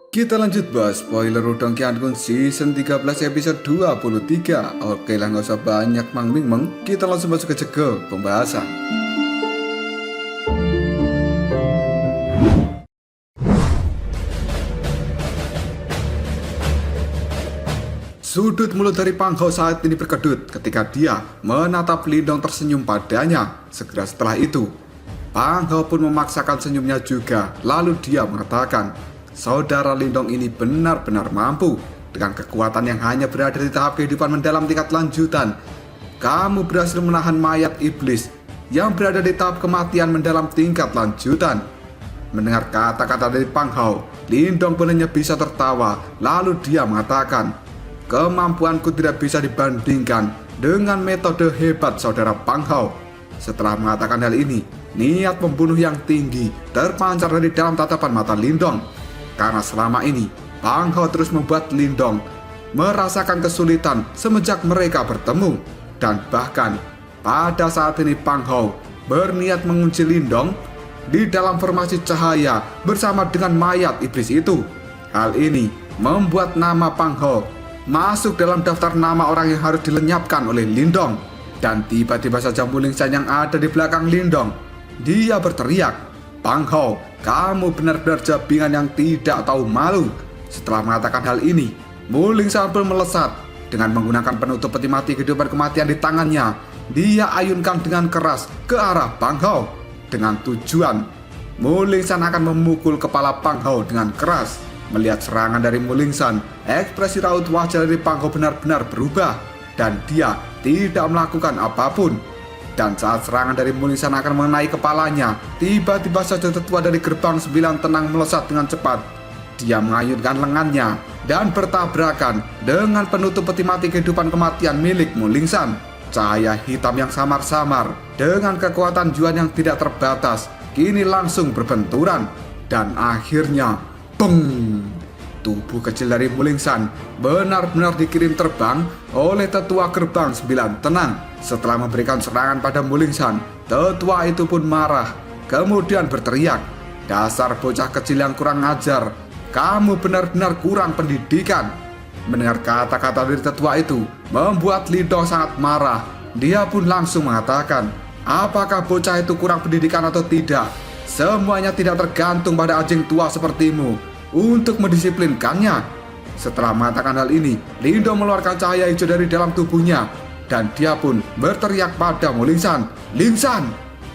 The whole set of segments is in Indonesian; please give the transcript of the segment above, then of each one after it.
Kita lanjut bahas spoiler Udang Kian season 13 episode 23. Oke lah, nggak usah banyak meng, kita langsung masuk ke pembahasan. Sudut mulut dari Pang Hao saat ini berkedut ketika dia menatap Lindong tersenyum padanya. Segera setelah itu, Pang Hao pun memaksakan senyumnya juga. Lalu dia mengatakan, saudara Lindong ini benar-benar mampu. Dengan kekuatan yang hanya berada di tahap kehidupan mendalam tingkat lanjutan, kamu berhasil menahan mayat iblis yang berada di tahap kematian mendalam tingkat lanjutan. Mendengar kata-kata dari Pang Hao, Lindong pun hanya bisa tertawa. Lalu dia mengatakan, kemampuanku tidak bisa dibandingkan dengan metode hebat saudara Pang Hao. Setelah mengatakan hal ini, niat pembunuh yang tinggi terpancar dari dalam tatapan mata Lindong. Karena selama ini, Pang Hao terus membuat Lindong merasakan kesulitan semenjak mereka bertemu. Dan bahkan, pada saat ini Pang Hao berniat mengunci Lindong di dalam formasi cahaya bersama dengan mayat iblis itu. Hal ini membuat nama Pang Hao masuk dalam daftar nama orang yang harus dilenyapkan oleh Lindong. Dan tiba-tiba saja Mulingsan yang ada di belakang Lindong, dia berteriak, Pang Hao, kamu benar-benar jabingan yang tidak tahu malu. Setelah mengatakan hal ini, Mulingsan pun melesat. Dengan menggunakan penutup peti mati kehidupan kematian di tangannya, dia ayunkan dengan keras ke arah Pang Hao. Dengan tujuan, Mulingsan akan memukul kepala Pang Hao dengan keras. Melihat serangan dari Mulingsan, ekspresi raut wajah dari Pang Hao benar-benar berubah dan dia tidak melakukan apapun. Dan saat serangan dari Mulingsan akan mengenai kepalanya, tiba-tiba saja tetua dari gerbang 9 tenang melesat dengan cepat. Dia mengayunkan lengannya dan bertabrakan dengan penutup peti mati kehidupan kematian milik Mulingsan. Cahaya hitam yang samar-samar dengan kekuatan Juan yang tidak terbatas kini langsung berbenturan. Dan akhirnya Peng! Tubuh kecil dari Mulingsan benar-benar dikirim terbang oleh tetua gerbang 9 tenang. Setelah memberikan serangan pada Mulingsan, tetua itu pun marah, kemudian berteriak, dasar bocah kecil yang kurang ajar, kamu benar-benar kurang pendidikan. Mendengar kata-kata dari tetua itu membuat Lindong sangat marah. Dia pun langsung mengatakan, apakah bocah itu kurang pendidikan atau tidak? Semuanya tidak tergantung pada anjing tua sepertimu untuk mendisiplinkannya. Setelah mengatakan hal ini, Lindong mengeluarkan cahaya hijau dari dalam tubuhnya dan dia pun berteriak pada Mulingsan, Lingsan!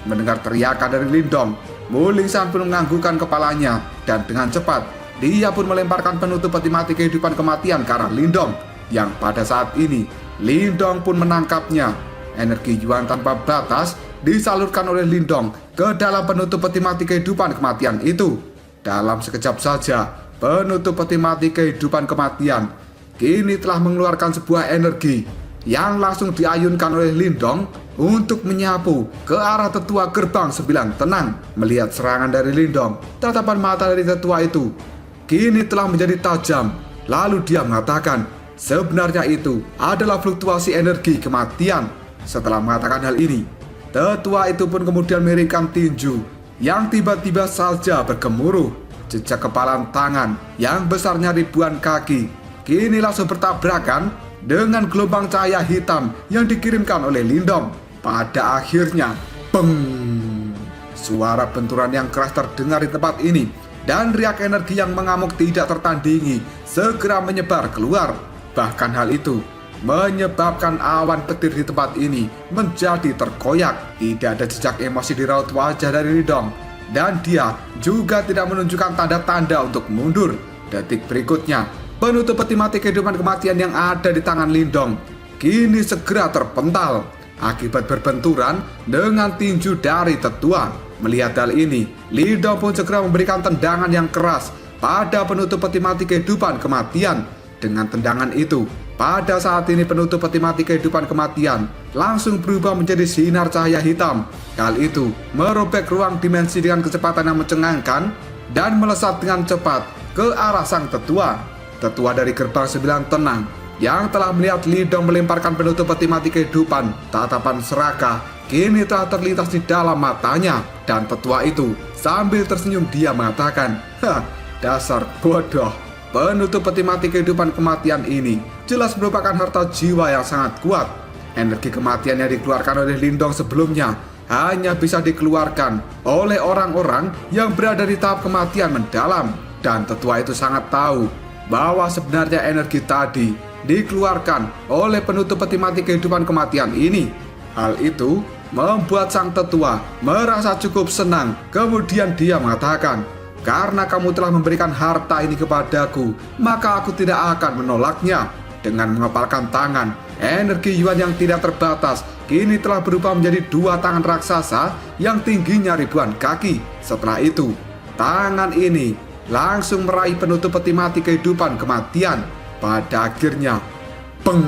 Mendengar teriakan dari Lindong, Mulingsan pun menganggukkan kepalanya dan dengan cepat dia pun melemparkan penutup peti mati kehidupan kematian ke arah Lindong. Yang pada saat ini, Lindong pun menangkapnya. Energi Yuan tanpa batas disalurkan oleh Lindong ke dalam penutup peti mati kehidupan kematian itu. Dalam sekejap saja, penutup peti mati kehidupan kematian kini telah mengeluarkan sebuah energi yang langsung diayunkan oleh Lindong untuk menyapu ke arah tetua gerbang 9 tenang. Melihat serangan dari Lindong, tatapan mata dari tetua itu kini telah menjadi tajam. Lalu dia mengatakan, sebenarnya itu adalah fluktuasi energi kematian. Setelah mengatakan hal ini, tetua itu pun kemudian miringkan tinju yang tiba-tiba saja bergemuruh. Jejak kepalan tangan yang besarnya ribuan kaki kini langsung bertabrakan dengan gelombang cahaya hitam yang dikirimkan oleh Lindong. Pada akhirnya, peng! Suara benturan yang keras terdengar di tempat ini dan riak energi yang mengamuk tidak tertandingi segera menyebar keluar. Bahkan hal itu menyebabkan awan petir di tempat ini menjadi terkoyak. Tidak ada jejak emosi di raut wajah dari Lindong dan dia juga tidak menunjukkan tanda-tanda untuk mundur. Detik berikutnya, penutup peti mati kehidupan kematian yang ada di tangan Lindong kini segera terpental akibat berbenturan dengan tinju dari tetua. Melihat hal ini, Lindong pun segera memberikan tendangan yang keras pada penutup peti mati kehidupan kematian. Dengan tendangan itu, pada saat ini penutup peti mati kehidupan kematian langsung berubah menjadi sinar cahaya hitam. Hal itu merobek ruang dimensi dengan kecepatan yang mencengangkan dan melesat dengan cepat ke arah sang tetua. Tetua dari gerbang 9 tenang yang telah melihat Lindong melemparkan penutup peti mati kehidupan, tatapan serakah kini telah terlintas di dalam matanya. Dan tetua itu sambil tersenyum dia mengatakan, Dasar bodoh. Penutup peti mati kehidupan kematian ini jelas merupakan harta jiwa yang sangat kuat. Energi kematian yang dikeluarkan oleh Lindong sebelumnya hanya bisa dikeluarkan oleh orang-orang yang berada di tahap kematian mendalam. Dan tetua itu sangat tahu bahwa sebenarnya energi tadi dikeluarkan oleh penutup peti mati kehidupan kematian ini. Hal itu membuat sang tetua merasa cukup senang. Kemudian dia mengatakan, "Karena kamu telah memberikan harta ini kepadaku, maka aku tidak akan menolaknya." Dengan mengepalkan tangan, energi Yuan yang tidak terbatas kini telah berubah menjadi 2 tangan raksasa yang tingginya ribuan kaki. Setelah itu, tangan ini langsung meraih penutup peti mati kehidupan kematian. Pada akhirnya, peng!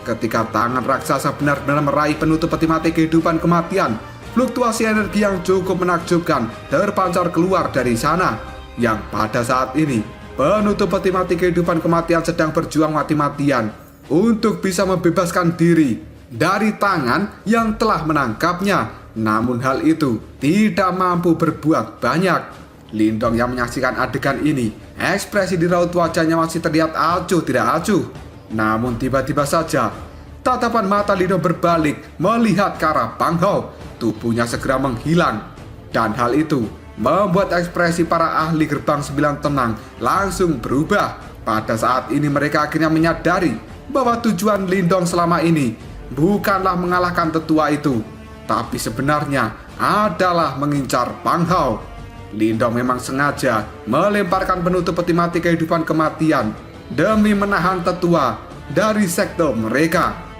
Ketika tangan raksasa benar-benar meraih penutup peti mati kehidupan kematian, fluktuasi energi yang cukup menakjubkan terpancar keluar dari sana. Yang pada saat ini, penutup peti mati kehidupan kematian sedang berjuang mati-matian untuk bisa membebaskan diri dari tangan yang telah menangkapnya. Namun hal itu tidak mampu berbuat banyak. Lindong yang menyaksikan adegan ini, ekspresi di raut wajahnya masih terlihat acuh tidak acuh. Namun tiba-tiba saja, tatapan mata Lindong berbalik melihat ke arah Pang Hao. Tubuhnya segera menghilang. Dan hal itu membuat ekspresi para ahli gerbang 9 tenang langsung berubah. Pada saat ini mereka akhirnya menyadari bahwa tujuan Lindong selama ini bukanlah mengalahkan tetua itu, tapi sebenarnya adalah mengincar Pang Hao. Lindong memang sengaja melemparkan penutup peti mati kehidupan kematian demi menahan tetua dari sekte mereka.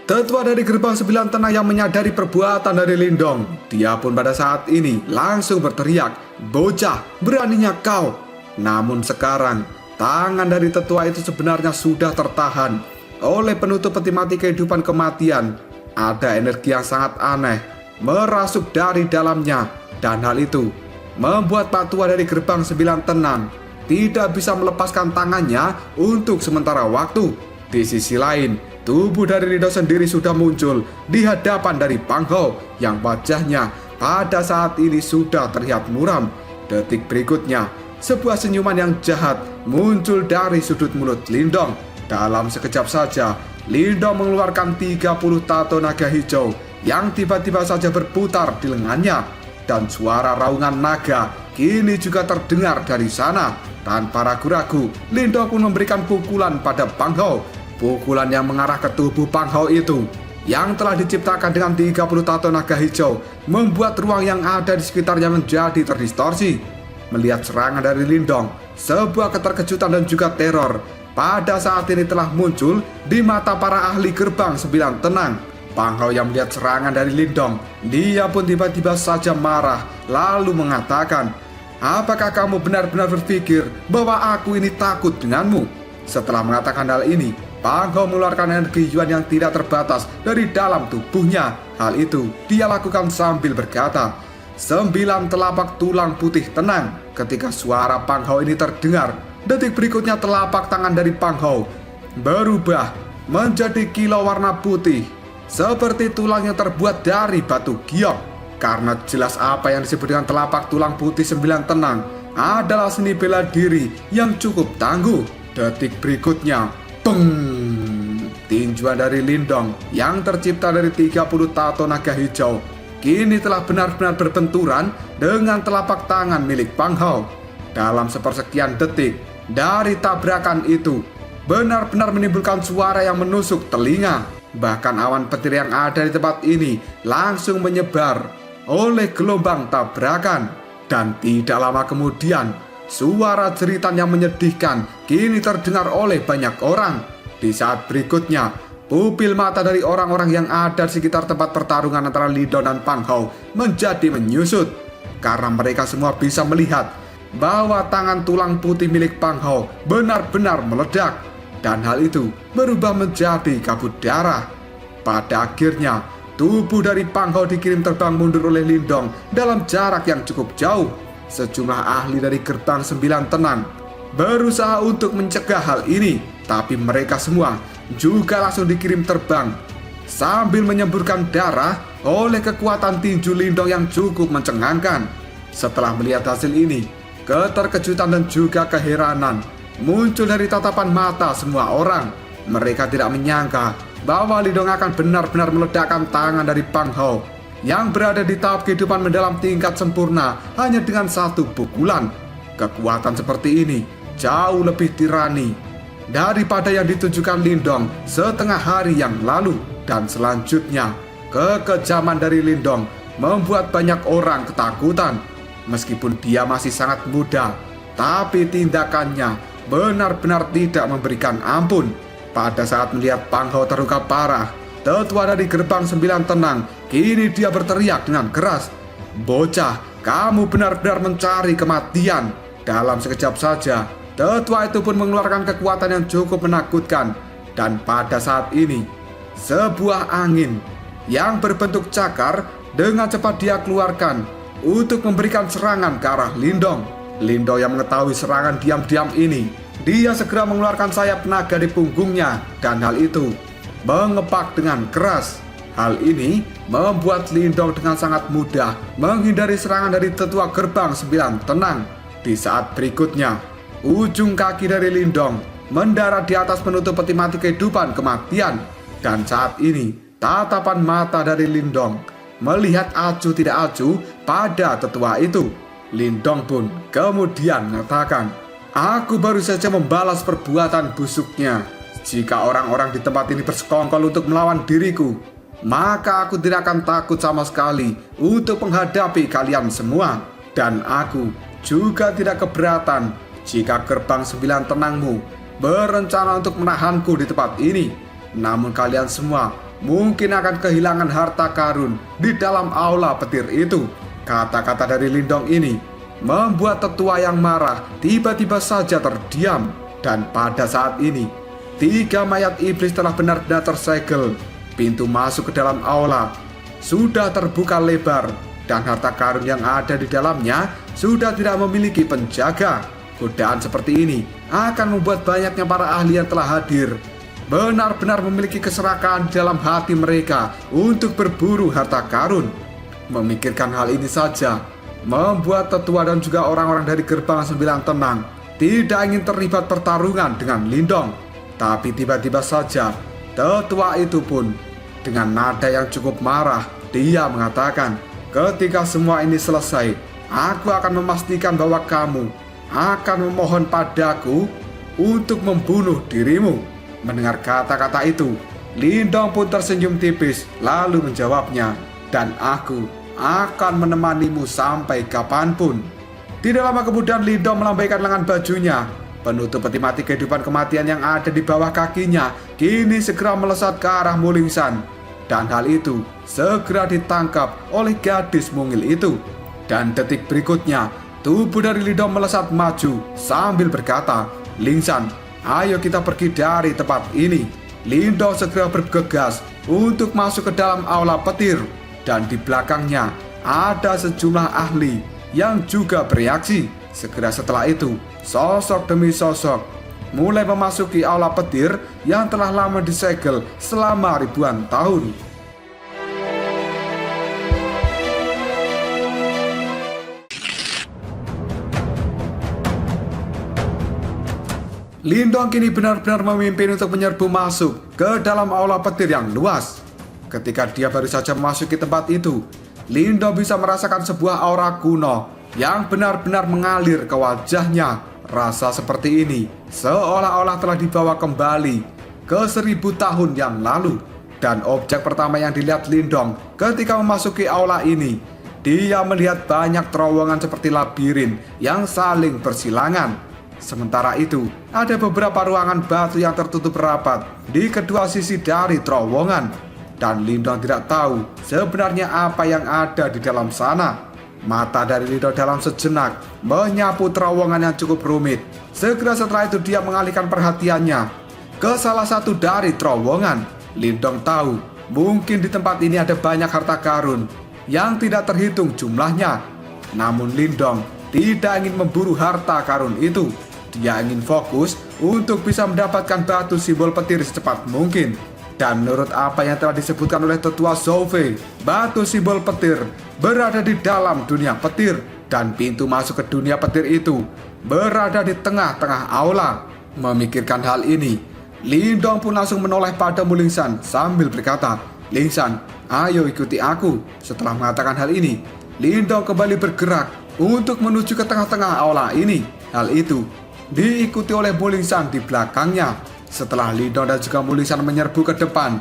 Tetua dari gerbang 9 tenang yang menyadari perbuatan dari Lindong, dia pun pada saat ini langsung berteriak, "Bocah, beraninya kau!" Namun sekarang, tangan dari tetua itu sebenarnya sudah tertahan oleh penutup peti mati kehidupan kematian. Ada energi yang sangat aneh merasuk dari dalamnya, dan hal itu membuat Pak Tua dari gerbang 9 tenang tidak bisa melepaskan tangannya untuk sementara waktu. Di sisi lain, tubuh dari Lindong sendiri sudah muncul di hadapan dari Pang Hao yang wajahnya pada saat ini sudah terlihat muram. Detik berikutnya, sebuah senyuman yang jahat muncul dari sudut mulut Lindong. Dalam sekejap saja, Lindong mengeluarkan 30 tato naga hijau yang tiba-tiba saja berputar di lengannya. Dan suara raungan naga kini juga terdengar dari sana. Tanpa ragu-ragu, Lindong pun memberikan pukulan pada Pang Hao. Pukulan yang mengarah ke tubuh Pang Hao itu, yang telah diciptakan dengan 30 tato naga hijau, membuat ruang yang ada di sekitarnya menjadi terdistorsi. Melihat serangan dari Lindong, sebuah keterkejutan dan juga teror pada saat ini telah muncul di mata para ahli gerbang 9 tenang. Pang Hao yang melihat serangan dari Lindong, dia pun tiba-tiba saja marah, lalu mengatakan, "Apakah kamu benar-benar berpikir bahwa aku ini takut denganmu?" Setelah mengatakan hal ini, Pang Hao mengeluarkan energi Yuan yang tidak terbatas dari dalam tubuhnya. Hal itu dia lakukan sambil berkata, 9 telapak tulang putih tenang. Ketika suara Pang Hao ini terdengar, detik berikutnya telapak tangan dari Pang Hao berubah menjadi kilau warna putih, seperti tulang yang terbuat dari batu giok. Karena jelas apa yang disebut dengan telapak tulang putih 9 tenang adalah seni bela diri yang cukup tangguh. Detik berikutnya, peng! Tinjuan dari Lindong yang tercipta dari 30 tato naga hijau kini telah benar-benar berbenturan dengan telapak tangan milik Pang Hao. Dalam sepersekian detik dari tabrakan itu, benar-benar menimbulkan suara yang menusuk telinga. Bahkan awan petir yang ada di tempat ini langsung menyebar oleh gelombang tabrakan. Dan tidak lama kemudian, suara jeritan yang menyedihkan kini terdengar oleh banyak orang. Di saat berikutnya, pupil mata dari orang-orang yang ada di sekitar tempat pertarungan antara Lindong dan Pang Hao menjadi menyusut. Karena mereka semua bisa melihat bahwa tangan tulang putih milik Pang Hao benar-benar meledak. Dan hal itu berubah menjadi kabut darah. Pada akhirnya, tubuh dari Pang Hao dikirim terbang mundur oleh Lindong dalam jarak yang cukup jauh. Sejumlah ahli dari gerbang 9 tenang berusaha untuk mencegah hal ini, tapi mereka semua juga langsung dikirim terbang sambil menyemburkan darah oleh kekuatan tinju Lindong yang cukup mencengangkan. Setelah melihat hasil ini, keterkejutan dan juga keheranan muncul dari tatapan mata semua orang. Mereka tidak menyangka bahwa Lindong akan benar-benar meledakkan tangan dari Pang Hao yang berada di tahap kehidupan mendalam tingkat sempurna hanya dengan satu pukulan. Kekuatan seperti ini jauh lebih tirani daripada yang ditunjukkan Lindong setengah hari yang lalu. Dan selanjutnya, kekejaman dari Lindong membuat banyak orang ketakutan. Meskipun dia masih sangat muda, tapi tindakannya benar-benar tidak memberikan ampun. Pada saat melihat Pang Hao terluka parah, tetua dari gerbang 9 tenang kini dia berteriak dengan keras, "Bocah, kamu benar-benar mencari kematian." Dalam sekejap saja, tetua itu pun mengeluarkan kekuatan yang cukup menakutkan. Dan pada saat ini, sebuah angin yang berbentuk cakar dengan cepat dia keluarkan untuk memberikan serangan ke arah Lindong. Lindong yang mengetahui serangan diam-diam ini, dia segera mengeluarkan sayap naga di punggungnya dan hal itu mengepak dengan keras. Hal ini membuat Lindong dengan sangat mudah menghindari serangan dari tetua gerbang 9 tenang. Di saat berikutnya, ujung kaki dari Lindong mendarat di atas penutup peti mati kehidupan kematian. Dan saat ini, tatapan mata dari Lindong melihat acuh tidak acuh pada tetua itu. Lindong pun kemudian mengatakan, "Aku baru saja membalas perbuatan busuknya. Jika orang-orang di tempat ini bersekongkol untuk melawan diriku, maka aku tidak akan takut sama sekali untuk menghadapi kalian semua. Dan aku juga tidak keberatan jika gerbang 9 tenangmu berencana untuk menahanku di tempat ini. Namun kalian semua mungkin akan kehilangan harta karun di dalam aula petir itu." Kata-kata dari Lindong ini membuat tetua yang marah tiba-tiba saja terdiam. Dan pada saat ini, 3 mayat iblis telah benar-benar tersegel. Pintu masuk ke dalam aula sudah terbuka lebar dan harta karun yang ada di dalamnya sudah tidak memiliki penjaga. Godaan seperti ini akan membuat banyaknya para ahli yang telah hadir benar-benar memiliki keserakahan di dalam hati mereka untuk berburu harta karun. Memikirkan hal ini saja membuat tetua dan juga orang-orang dari gerbang 9 tenang tidak ingin terlibat pertarungan dengan Lindong. Tapi tiba-tiba saja tetua itu pun dengan nada yang cukup marah, dia mengatakan, "Ketika semua ini selesai, aku akan memastikan bahwa kamu akan memohon padaku untuk membunuh dirimu." Mendengar kata-kata itu, Lindong pun tersenyum tipis lalu menjawabnya, "Dan aku akan menemanimu sampai kapanpun." Tidak lama kemudian Lindong melambaikan lengan bajunya. Penutup peti mati kehidupan kematian yang ada di bawah kakinya kini segera melesat ke arah Mulingsan. Dan hal itu segera ditangkap oleh gadis mungil itu. Dan detik berikutnya, tubuh dari Lindong melesat maju sambil berkata, "Lingsan, ayo kita pergi dari tempat ini." Lindong segera bergegas untuk masuk ke dalam aula petir. Dan di belakangnya ada sejumlah ahli yang juga bereaksi. Segera setelah itu, sosok demi sosok mulai memasuki aula petir yang telah lama disegel selama ribuan tahun. Lindong kini benar-benar memimpin untuk menyerbu masuk ke dalam aula petir yang luas. Ketika dia baru saja memasuki tempat itu, Lindong bisa merasakan sebuah aura kuno yang benar-benar mengalir ke wajahnya. Rasa seperti ini seolah-olah telah dibawa kembali ke 1000 tahun yang lalu. Dan objek pertama yang dilihat Lindong ketika memasuki aula ini, dia melihat banyak terowongan seperti labirin yang saling bersilangan. Sementara itu, ada beberapa ruangan batu yang tertutup rapat di kedua sisi dari terowongan. Dan Lindong tidak tahu sebenarnya apa yang ada di dalam sana. Mata dari Lindong dalam sejenak menyapu terowongan yang cukup rumit. Segera setelah itu dia mengalihkan perhatiannya ke salah satu dari terowongan. Lindong tahu mungkin di tempat ini ada banyak harta karun yang tidak terhitung jumlahnya. Namun Lindong tidak ingin memburu harta karun itu. Dia ingin fokus untuk bisa mendapatkan batu simbol petir secepat mungkin. Dan menurut apa yang telah disebutkan oleh tetua Zhou, batu simbol petir berada di dalam dunia petir, dan pintu masuk ke dunia petir itu berada di tengah-tengah aula. Memikirkan hal ini, Lindong pun langsung menoleh pada Mulingshan sambil berkata, "Lingshan, ayo ikuti aku." Setelah mengatakan hal ini, Lindong kembali bergerak untuk menuju ke tengah-tengah aula ini. Hal itu diikuti oleh Mulingshan di belakangnya. Setelah Lindong dan juga Mulingshan menyerbu ke depan,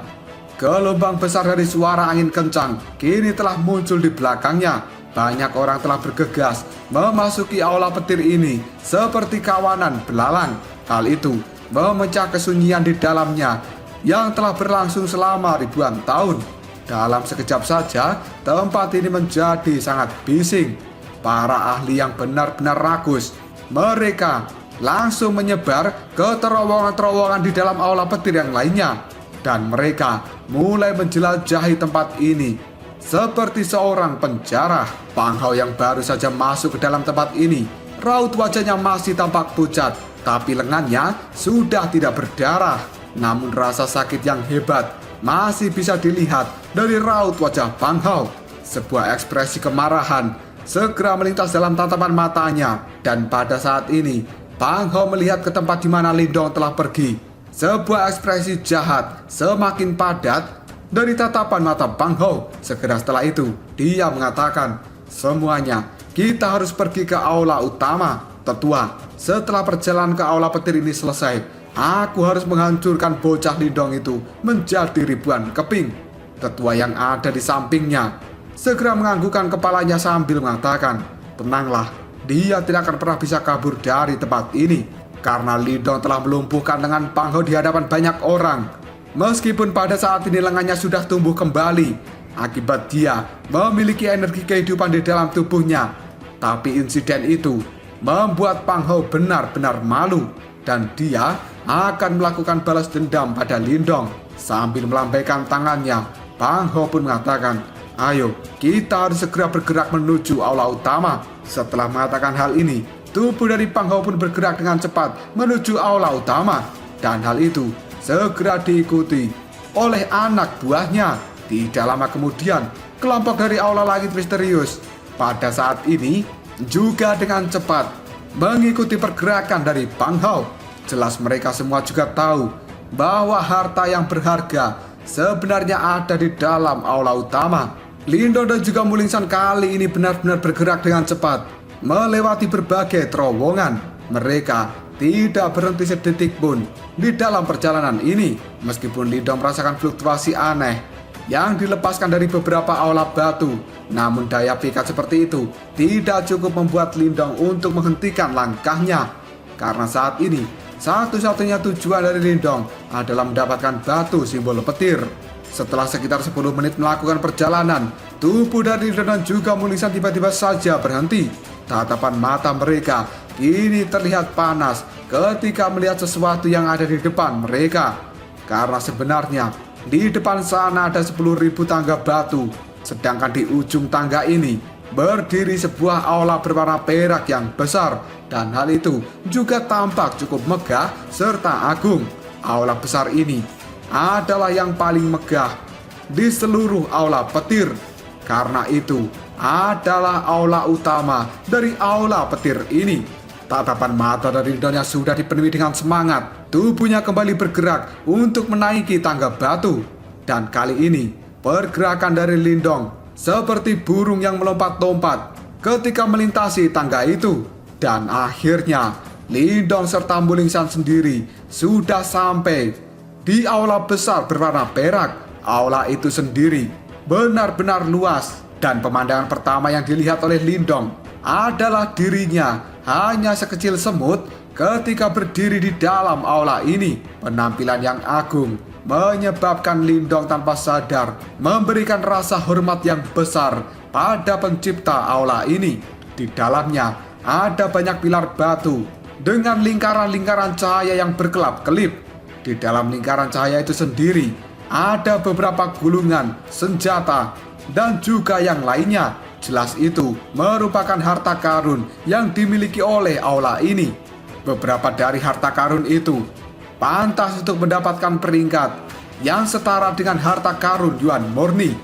gelombang besar dari suara angin kencang kini telah muncul di belakangnya. Banyak orang telah bergegas memasuki aula petir ini seperti kawanan belalang. Hal itu memecah kesunyian di dalamnya yang telah berlangsung selama ribuan tahun. Dalam sekejap saja, tempat ini menjadi sangat bising. Para ahli yang benar-benar ragus, mereka langsung menyebar ke terowongan-terowongan di dalam aula petir yang lainnya. Dan mereka mulai menjelajahi tempat ini seperti seorang penjara. Pang Hao yang baru saja masuk ke dalam tempat ini, raut wajahnya masih tampak pucat, tapi lengannya sudah tidak berdarah. Namun rasa sakit yang hebat masih bisa dilihat dari raut wajah Pang Hao. Sebuah ekspresi kemarahan segera melintas dalam tatapan matanya. Dan pada saat ini, Pang Hao melihat ke tempat di mana Lindong telah pergi. Sebuah ekspresi jahat semakin padat dari tatapan mata Pang Hao. Segera setelah itu, dia mengatakan, "Semuanya, kita harus pergi ke aula utama. Tetua, setelah perjalanan ke aula petir ini selesai, aku harus menghancurkan bocah Lindong itu menjadi ribuan keping." Tetua yang ada di sampingnya segera menganggukkan kepalanya sambil mengatakan, "Tenanglah, dia tidak akan pernah bisa kabur dari tempat ini, karena Lindong telah melumpuhkan lengan Pang Hao di hadapan banyak orang. Meskipun pada saat ini lengannya sudah tumbuh kembali akibat dia memiliki energi kehidupan di dalam tubuhnya, tapi insiden itu membuat Pang Hao benar-benar malu, dan dia akan melakukan balas dendam pada Lindong." Sambil melambaikan tangannya, Pang Hao pun mengatakan, "Ayo, kita harus segera bergerak menuju aula utama." Setelah mengatakan hal ini, tubuh dari Pang Hao pun bergerak dengan cepat menuju aula utama. Dan hal itu segera diikuti oleh anak buahnya. Tidak lama kemudian, kelompok dari aula langit misterius pada saat ini juga dengan cepat mengikuti pergerakan dari Pang Hao. Jelas mereka semua juga tahu bahwa harta yang berharga sebenarnya ada di dalam aula utama. Lindong dan juga Mulingshan kali ini benar-benar bergerak dengan cepat melewati berbagai terowongan. Mereka tidak berhenti sedetik pun di dalam perjalanan ini. Meskipun Lindong merasakan fluktuasi aneh yang dilepaskan dari beberapa aula batu, namun daya pikat seperti itu tidak cukup membuat Lindong untuk menghentikan langkahnya. Karena saat ini satu-satunya tujuan dari Lindong adalah mendapatkan batu simbol petir. Setelah sekitar 10 menit melakukan perjalanan, tubuh dari Lindong dan juga Mulingshan tiba-tiba saja berhenti. Tatapan mata mereka kini terlihat panas ketika melihat sesuatu yang ada di depan mereka. Karena sebenarnya di depan sana ada 10.000 tangga batu, sedangkan di ujung tangga ini berdiri sebuah aula berwarna perak yang besar, dan hal itu juga tampak cukup megah serta agung. Aula besar ini adalah yang paling megah di seluruh aula petir. Karena itu adalah aula utama dari aula petir ini. Tatapan mata dari Lindong yang sudah dipenuhi dengan semangat, tubuhnya kembali bergerak untuk menaiki tangga batu. Dan kali ini pergerakan dari Lindong seperti burung yang melompat-lompat ketika melintasi tangga itu. Dan akhirnya Lindong serta Mulingshan sendiri sudah sampai di aula besar berwarna perak. Aula itu sendiri benar-benar luas, dan pemandangan pertama yang dilihat oleh Lindong adalah dirinya hanya sekecil semut ketika berdiri di dalam aula ini. Penampilan yang agung menyebabkan Lindong tanpa sadar memberikan rasa hormat yang besar pada pencipta aula ini. Di dalamnya ada banyak pilar batu dengan lingkaran-lingkaran cahaya yang berkelap-kelip. Di dalam lingkaran cahaya itu sendiri ada beberapa gulungan, senjata, dan juga yang lainnya. Jelas itu merupakan harta karun yang dimiliki oleh aula ini. beberapa dari harta karun itu pantas untuk mendapatkan peringkat yang setara dengan harta karun Yuan murni.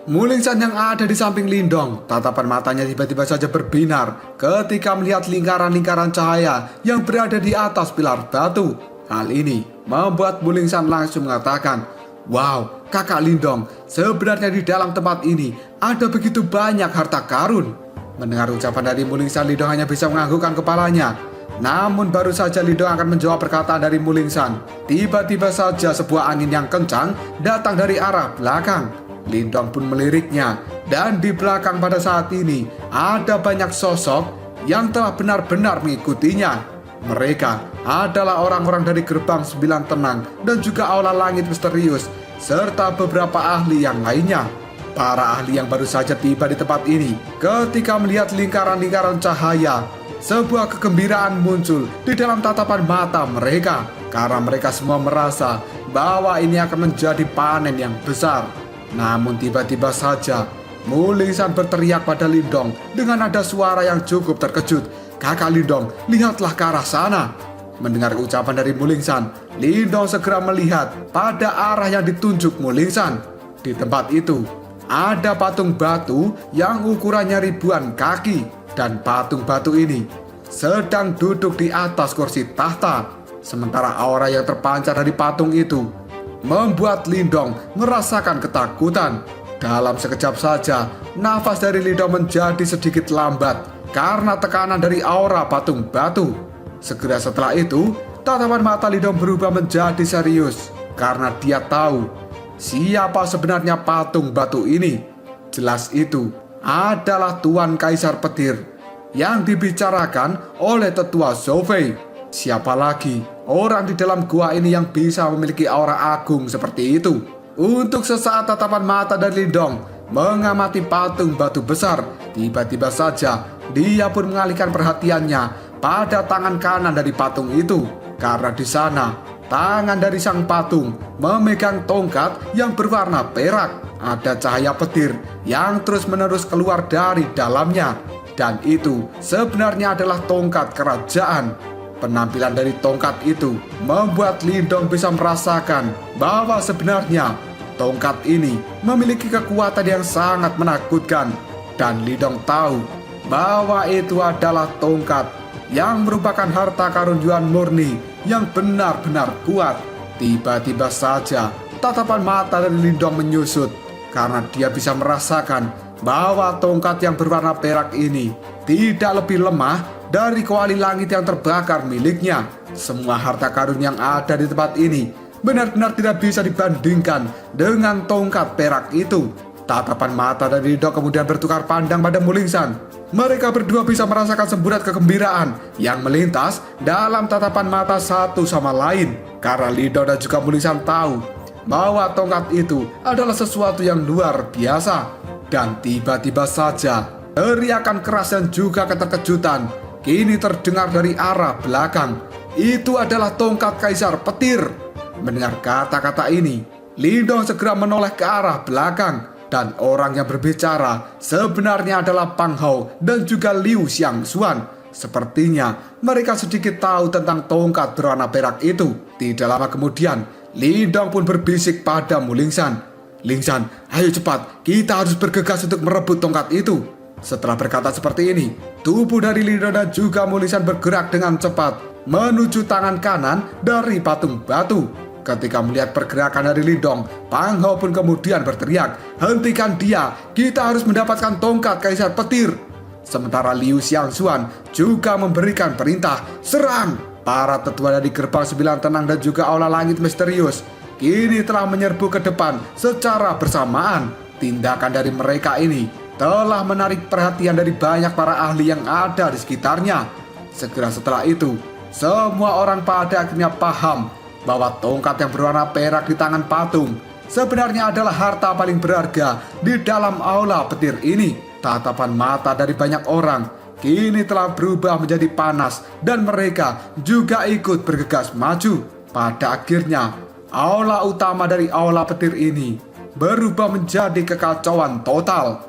Mulingsan yang ada di samping Lindong, tatapan matanya tiba-tiba saja berbinar ketika melihat lingkaran-lingkaran cahaya yang berada di atas pilar batu. Hal ini membuat Mulingsan langsung mengatakan, "Wow, kakak Lindong, sebenarnya di dalam tempat ini ada begitu banyak harta karun." Mendengar ucapan dari Mulingsan, Lindong hanya bisa menganggukkan kepalanya. Namun baru saja Lindong akan menjawab perkataan dari Mulingsan, tiba-tiba saja sebuah angin yang kencang datang dari arah belakang. Lindong pun meliriknya, dan di belakang pada saat ini ada banyak sosok yang telah benar-benar mengikutinya. Mereka adalah orang-orang dari gerbang 9 tenang dan juga aula langit misterius, serta beberapa ahli yang lainnya. Para ahli yang baru saja tiba di tempat ini, ketika melihat lingkaran-lingkaran cahaya, sebuah kegembiraan muncul di dalam tatapan mata mereka, karena mereka semua merasa bahwa ini akan menjadi panen yang besar. Namun tiba-tiba saja Mulingsan berteriak pada Lindong dengan nada suara yang cukup terkejut, "Kakak Lindong, lihatlah ke arah sana." Mendengar ucapan dari Mulingsan, Lindong segera melihat pada arah yang ditunjuk Mulingsan. Di tempat itu ada patung batu yang ukurannya ribuan kaki, dan patung batu ini sedang duduk di atas kursi tahta. Sementara aura yang terpancar dari patung itu membuat Lindong merasakan ketakutan. Dalam sekejap saja, nafas dari Lindong menjadi sedikit lambat karena tekanan dari aura patung batu. Segera setelah itu, tatapan mata Lindong berubah menjadi serius karena dia tahu siapa sebenarnya patung batu ini. Jelas itu adalah Tuan Kaisar Petir yang dibicarakan oleh Tetua Zhou. Siapa lagi orang di dalam gua ini yang bisa memiliki aura agung seperti itu? Untuk sesaat tatapan mata dari Lindong mengamati patung batu besar. Tiba-tiba saja dia pun mengalihkan perhatiannya pada tangan kanan dari patung itu, karena di sana tangan dari sang patung memegang tongkat yang berwarna perak. Ada cahaya petir yang terus-menerus keluar dari dalamnya, dan itu sebenarnya adalah tongkat kerajaan. Penampilan dari tongkat itu membuat Lindong bisa merasakan bahwa sebenarnya tongkat ini memiliki kekuatan yang sangat menakutkan. Dan Lindong tahu bahwa itu adalah tongkat yang merupakan harta karun Yuan murni yang benar-benar kuat. Tiba-tiba saja tatapan mata dari Lindong menyusut karena dia bisa merasakan bahwa tongkat yang berwarna perak ini tidak lebih lemah dari kuali langit yang terbakar miliknya. Semua harta karun yang ada di tempat ini benar-benar tidak bisa dibandingkan dengan tongkat perak itu. Tatapan mata dari Lindong kemudian bertukar pandang pada Mulingsan. Mereka berdua bisa merasakan semburat kegembiraan yang melintas dalam tatapan mata satu sama lain, karena Lindong dan juga Mulingsan tahu bahwa tongkat itu adalah sesuatu yang luar biasa. Dan tiba-tiba saja teriakan keras dan juga keterkejutan kini terdengar dari arah belakang. Itu adalah tongkat Kaisar Petir. Mendengar kata-kata ini, Lindong segera menoleh ke arah belakang, dan orang yang berbicara sebenarnya adalah Pang Hao dan juga Liu Xiangxuan. Sepertinya mereka sedikit tahu tentang tongkat berwarna perak itu. Tidak lama kemudian, Lindong pun berbisik pada Mulingsan, "Lingsan, ayo cepat, kita harus bergegas untuk merebut tongkat itu." Setelah berkata seperti ini, tubuh dari Lindong dan juga Mulingsan bergerak dengan cepat menuju tangan kanan dari patung batu. Ketika melihat pergerakan dari Lindong, Pang Hao pun kemudian berteriak, "Hentikan dia, kita harus mendapatkan tongkat Kaisar Petir." Sementara Liu Xiangxuan juga memberikan perintah, "Serang!" Para tetua dari gerbang 9 tenang dan juga aula langit misterius kini telah menyerbu ke depan secara bersamaan. Tindakan dari mereka ini telah menarik perhatian dari banyak para ahli yang ada di sekitarnya. Segera setelah itu, semua orang pada akhirnya paham bahwa tongkat yang berwarna perak di tangan patung sebenarnya adalah harta paling berharga di dalam aula petir ini. Tatapan mata dari banyak orang kini telah berubah menjadi panas dan mereka juga ikut bergegas maju. Pada akhirnya, aula utama dari aula petir ini berubah menjadi kekacauan total.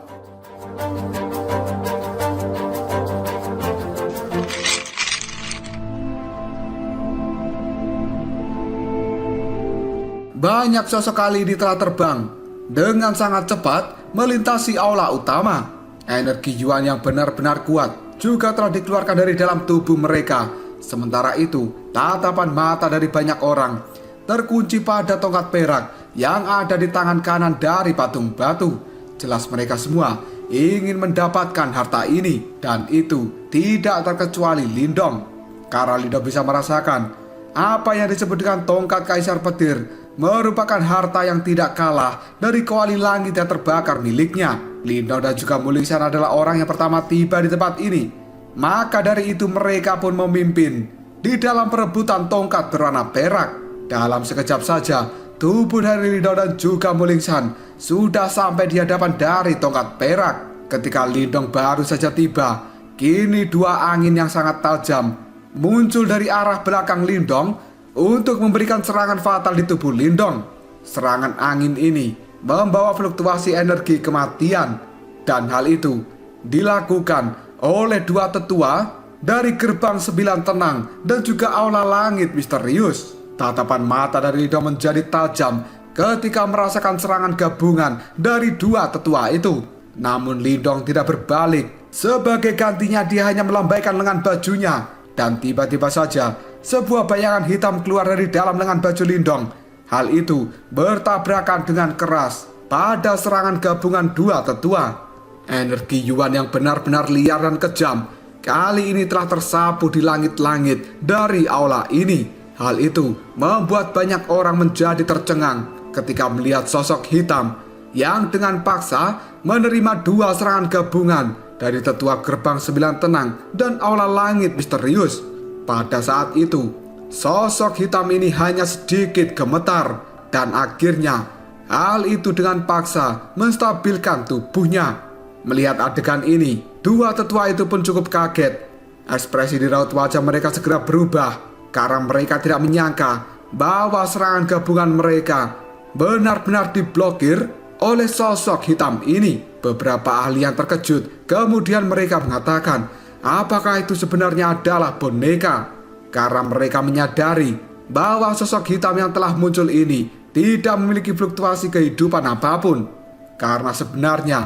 Banyak sosok kali ini telah terbang dengan sangat cepat melintasi aula utama. Energi Yuan yang benar-benar kuat juga telah dikeluarkan dari dalam tubuh mereka. Sementara itu, tatapan mata dari banyak orang terkunci pada tongkat perak yang ada di tangan kanan dari patung batu. Jelas mereka semua ingin mendapatkan harta ini, dan itu tidak terkecuali Lindong. Karena Lindong bisa merasakan apa yang disebut dengan tongkat Kaisar Petir merupakan harta yang tidak kalah dari kuali langit yang terbakar miliknya. Lindong dan juga Mulingsan adalah orang yang pertama tiba di tempat ini. Maka dari itu mereka pun memimpin di dalam perebutan tongkat berwarna perak. Dalam sekejap saja, tubuh dari Lindong dan juga Mulingsan sudah sampai di hadapan dari tongkat perak. Ketika Lindong baru saja tiba, kini dua angin yang sangat tajam muncul dari arah belakang Lindong untuk memberikan serangan fatal di tubuh Lindong. Serangan angin ini membawa fluktuasi energi kematian, dan hal itu dilakukan oleh dua tetua dari gerbang 9 tenang dan juga aula langit misterius. Tatapan mata dari Lindong menjadi tajam ketika merasakan serangan gabungan dari dua tetua itu. Namun Lindong tidak berbalik. Sebagai gantinya dia hanya melambaikan lengan bajunya, dan tiba-tiba saja sebuah bayangan hitam keluar dari dalam lengan baju Lindong. Hal itu bertabrakan dengan keras pada serangan gabungan dua tetua. Energi Yuan yang benar-benar liar dan kejam kali ini telah tersapu di langit-langit dari aula ini. Hal itu membuat banyak orang menjadi tercengang ketika melihat sosok hitam yang dengan paksa menerima dua serangan gabungan dari tetua gerbang 9 tenang dan aula langit misterius. Pada saat itu, sosok hitam ini hanya sedikit gemetar, dan akhirnya hal itu dengan paksa menstabilkan tubuhnya. Melihat adegan ini, dua tetua itu pun cukup kaget. Ekspresi di raut wajah mereka segera berubah karena mereka tidak menyangka bahwa serangan gabungan mereka benar-benar diblokir oleh sosok hitam ini. Beberapa ahli yang terkejut, kemudian mereka mengatakan, apakah itu sebenarnya adalah boneka? Karena mereka menyadari bahwa sosok hitam yang telah muncul ini tidak memiliki fluktuasi kehidupan apapun. Karena sebenarnya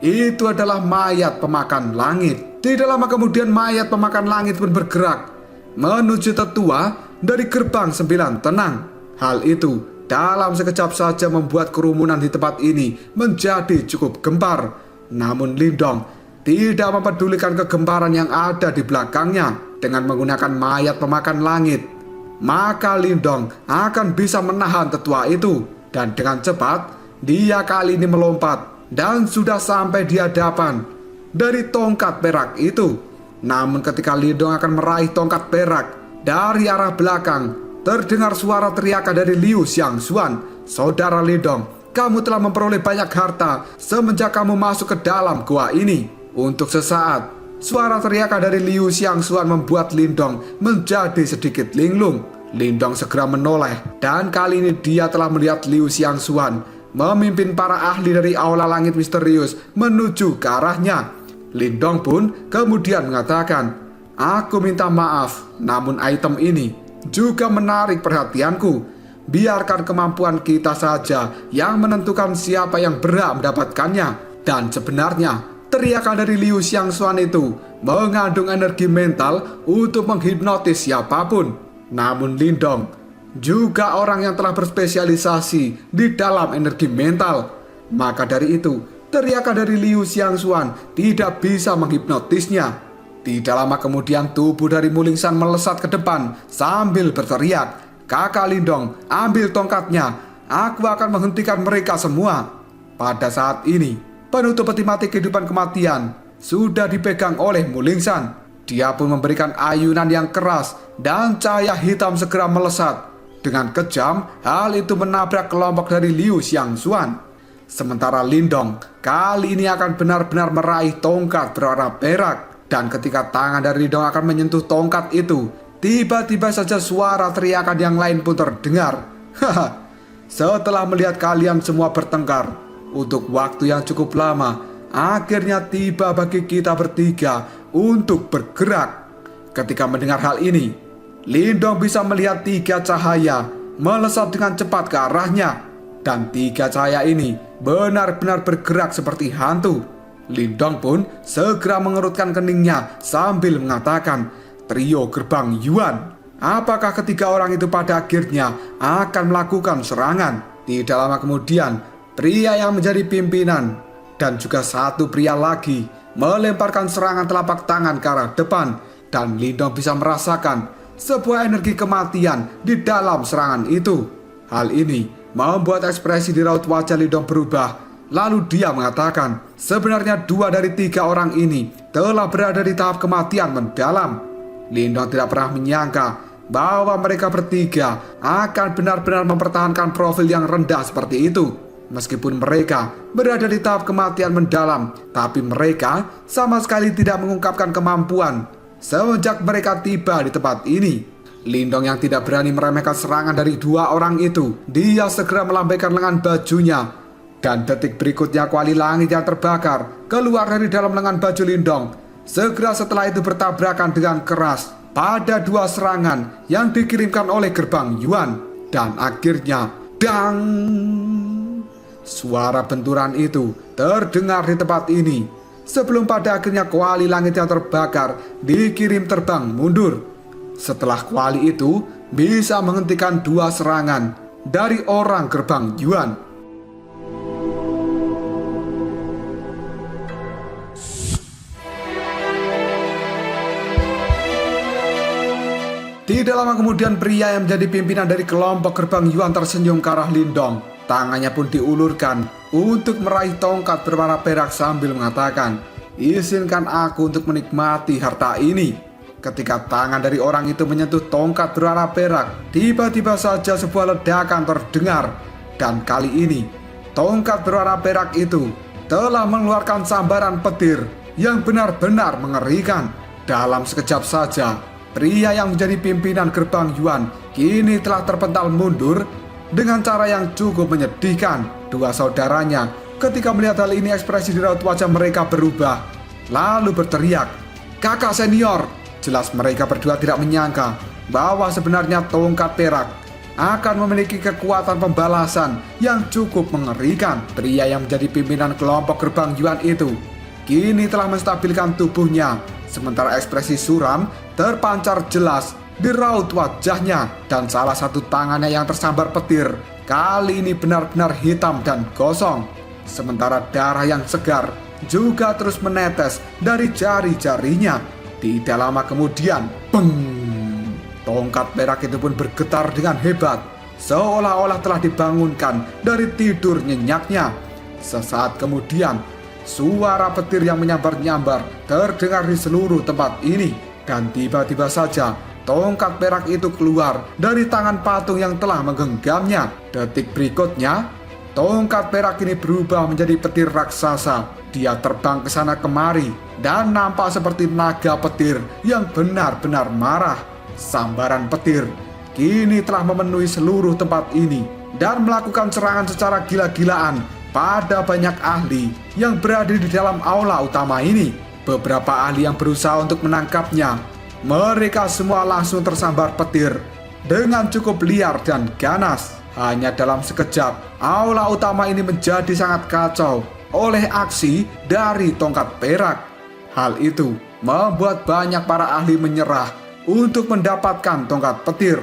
itu adalah mayat pemakan langit. Tidak lama kemudian mayat pemakan langit pun bergerak menuju tetua dari gerbang 9 tenang. Hal itu dalam sekejap saja membuat kerumunan di tempat ini menjadi cukup gempar. Namun Lindong tidak mempedulikan kegemparan yang ada di belakangnya. Dengan menggunakan mayat pemakan langit, maka Lindong akan bisa menahan tetua itu. Dan dengan cepat, dia kali ini melompat dan sudah sampai di hadapan dari tongkat perak itu. Namun ketika Lindong akan meraih tongkat perak, dari arah belakang terdengar suara teriakan dari Liu Xiangxuan. Saudara Lindong, kamu telah memperoleh banyak harta semenjak kamu masuk ke dalam gua ini. Untuk sesaat, suara teriakan dari Liu Xiangxuan membuat Lindong menjadi sedikit linglung. Lindong segera menoleh, dan kali ini dia telah melihat Liu Xiangxuan memimpin para ahli dari aula langit misterius menuju ke arahnya. Lindong pun kemudian mengatakan, aku minta maaf, namun item ini juga menarik perhatianku. Biarkan kemampuan kita saja yang menentukan siapa yang berhak mendapatkannya. Dan sebenarnya teriakan dari Liu Xiangxuan itu mengandung energi mental untuk menghipnotis siapapun. Namun Lindong juga orang yang telah berspesialisasi di dalam energi mental. Maka dari itu, teriakan dari Liu Xiangxuan tidak bisa menghipnotisnya. Tidak lama kemudian tubuh dari Mulingsan melesat ke depan sambil berteriak, kakak Lindong, ambil tongkatnya, aku akan menghentikan mereka semua. Pada saat ini, penutup peti mati kehidupan kematian sudah dipegang oleh Mulingsan. Dia pun memberikan ayunan yang keras dan cahaya hitam segera melesat. Dengan kejam, hal itu menabrak kelompok dari Liu Xiangxuan. Sementara Lindong kali ini akan benar-benar meraih tongkat berwarna perak. Dan ketika tangan dari Lindong akan menyentuh tongkat itu, tiba-tiba saja suara teriakan yang lain pun terdengar. Haha, setelah melihat kalian semua bertengkar untuk waktu yang cukup lama, akhirnya tiba bagi kita bertiga untuk bergerak. Ketika mendengar hal ini, Lindong bisa melihat 3 cahaya melesat dengan cepat ke arahnya. Dan 3 cahaya ini benar-benar bergerak seperti hantu. Lindong pun segera mengerutkan keningnya sambil mengatakan, "Trio gerbang Yuan." Apakah ketiga orang itu pada akhirnya akan melakukan serangan? Tidak lama kemudian, pria yang menjadi pimpinan dan juga satu pria lagi melemparkan serangan telapak tangan ke arah depan. Dan Lindong bisa merasakan sebuah energi kematian di dalam serangan itu. Hal ini membuat ekspresi di raut wajah Lindong berubah. Lalu dia mengatakan, sebenarnya 2 dari 3 orang ini telah berada di tahap kematian mendalam. Lindong tidak pernah menyangka bahwa mereka bertiga akan benar-benar mempertahankan profil yang rendah seperti itu. Meskipun mereka berada di tahap kematian mendalam, tapi mereka sama sekali tidak mengungkapkan kemampuan. Semenjak mereka tiba di tempat ini, Lindong yang tidak berani meremehkan serangan dari 2 orang itu, dia segera melambaikan lengan bajunya. Dan detik berikutnya kuali langit yang terbakar keluar dari dalam lengan baju Lindong. Segera setelah itu bertabrakan dengan keras pada 2 serangan yang dikirimkan oleh gerbang Yuan. Dan akhirnya, dang! Suara benturan itu terdengar di tempat ini. Sebelum pada akhirnya kuali langit yang terbakar dikirim terbang mundur. Setelah kuali itu bisa menghentikan 2 serangan dari orang gerbang Yuan. Tidak lama kemudian pria yang menjadi pimpinan dari kelompok gerbang Yuan tersenyum ke arah Lindong. Tangannya pun diulurkan untuk meraih tongkat berwarna perak sambil mengatakan, "Izinkan aku untuk menikmati harta ini." Ketika tangan dari orang itu menyentuh tongkat berwarna perak, tiba-tiba saja sebuah ledakan terdengar. Dan kali ini, tongkat berwarna perak itu telah mengeluarkan sambaran petir yang benar-benar mengerikan. Dalam sekejap saja, pria yang menjadi pimpinan gerbang Yuan kini telah terpental mundur dengan cara yang cukup menyedihkan. 2 saudaranya ketika melihat hal ini ekspresi di raut wajah mereka berubah. Lalu berteriak, "Kakak senior!" Jelas mereka berdua tidak menyangka bahwa sebenarnya tongkat perak akan memiliki kekuatan pembalasan yang cukup mengerikan. Pria yang menjadi pimpinan kelompok gerbang Yuan itu kini telah menstabilkan tubuhnya, sementara ekspresi suram terpancar jelas di raut wajahnya. Dan salah satu tangannya yang tersambar petir kali ini benar-benar hitam dan gosong, sementara darah yang segar juga terus menetes dari jari-jarinya. Tidak lama kemudian, peng! Tongkat perak itu pun bergetar dengan hebat, seolah-olah telah dibangunkan dari tidur nyenyaknya. Sesaat kemudian, suara petir yang menyambar-nyambar terdengar di seluruh tempat ini. Dan tiba-tiba saja, tongkat perak itu keluar dari tangan patung yang telah menggenggamnya. Detik berikutnya, tongkat perak ini berubah menjadi petir raksasa. Dia terbang ke sana kemari dan nampak seperti naga petir yang benar-benar marah. Sambaran petir kini telah memenuhi seluruh tempat ini dan melakukan serangan secara gila-gilaan pada banyak ahli yang berada di dalam aula utama ini. Beberapa ahli yang berusaha untuk menangkapnya, mereka semua langsung tersambar petir dengan cukup liar dan ganas. Hanya dalam sekejap, aula utama ini menjadi sangat kacau oleh aksi dari tongkat perak. Hal itu membuat banyak para ahli menyerah untuk mendapatkan tongkat petir.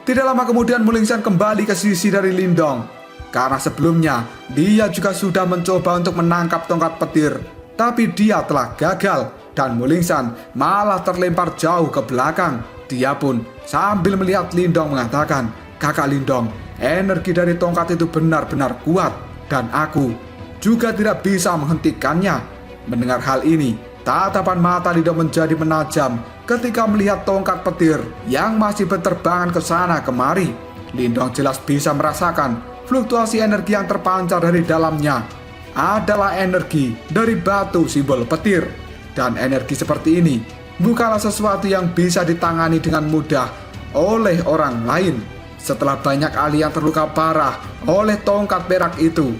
Tidak lama kemudian Mulingsan kembali ke sisi dari Lindong, karena sebelumnya dia juga sudah mencoba untuk menangkap tongkat petir, tapi dia telah gagal dan Mulingsan malah terlempar jauh ke belakang. Dia pun sambil melihat Lindong mengatakan, "Kakak Lindong, energi dari tongkat itu benar-benar kuat dan aku juga tidak bisa menghentikannya." Mendengar hal ini, tatapan mata Lindong menjadi menajam ketika melihat tongkat petir yang masih berterbangan ke sana kemari. Lindong jelas bisa merasakan fluktuasi energi yang terpancar dari dalamnya adalah energi dari batu simbol petir. Dan energi seperti ini bukanlah sesuatu yang bisa ditangani dengan mudah oleh orang lain. setelah banyak ahli yang terluka parah oleh tongkat perak itu.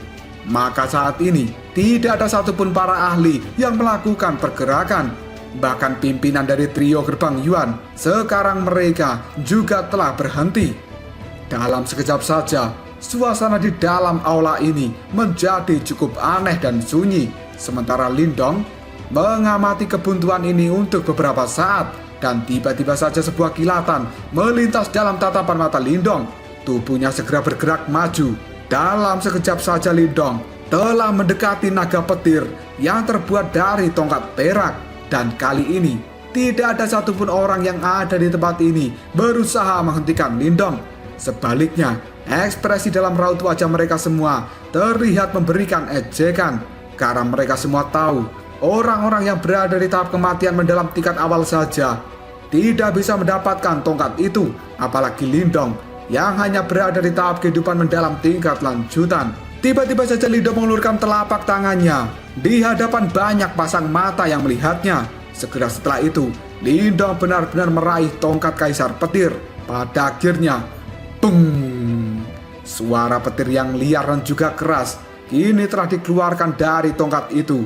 Maka saat ini tidak ada satupun para ahli yang melakukan pergerakan. Bahkan pimpinan dari trio gerbang Yuan sekarang mereka juga telah berhenti. Dalam sekejap saja, suasana di dalam aula ini menjadi cukup aneh dan sunyi. Sementara Lindong mengamati kebuntuan ini untuk beberapa saat, dan tiba-tiba saja sebuah kilatan melintas dalam tatapan mata Lindong. Tubuhnya segera bergerak maju. Dalam sekejap saja Lindong telah mendekati naga petir yang terbuat dari tongkat perak. Dan kali ini tidak ada satupun orang yang ada di tempat ini berusaha menghentikan Lindong. Sebaliknya, ekspresi dalam raut wajah mereka semua terlihat memberikan ejekan, karena mereka semua tahu orang-orang yang berada di tahap kematian mendalam tingkat awal saja tidak bisa mendapatkan tongkat itu, apalagi Lindong yang hanya berada di tahap kehidupan mendalam tingkat lanjutan. Tiba-tiba saja Lindong mengulurkan telapak tangannya. Di hadapan banyak pasang mata yang melihatnya. Segera setelah itu, Lindong benar-benar meraih tongkat Kaisar Petir. Pada akhirnya, bung! Suara petir yang liar dan juga keras kini telah dikeluarkan dari tongkat itu.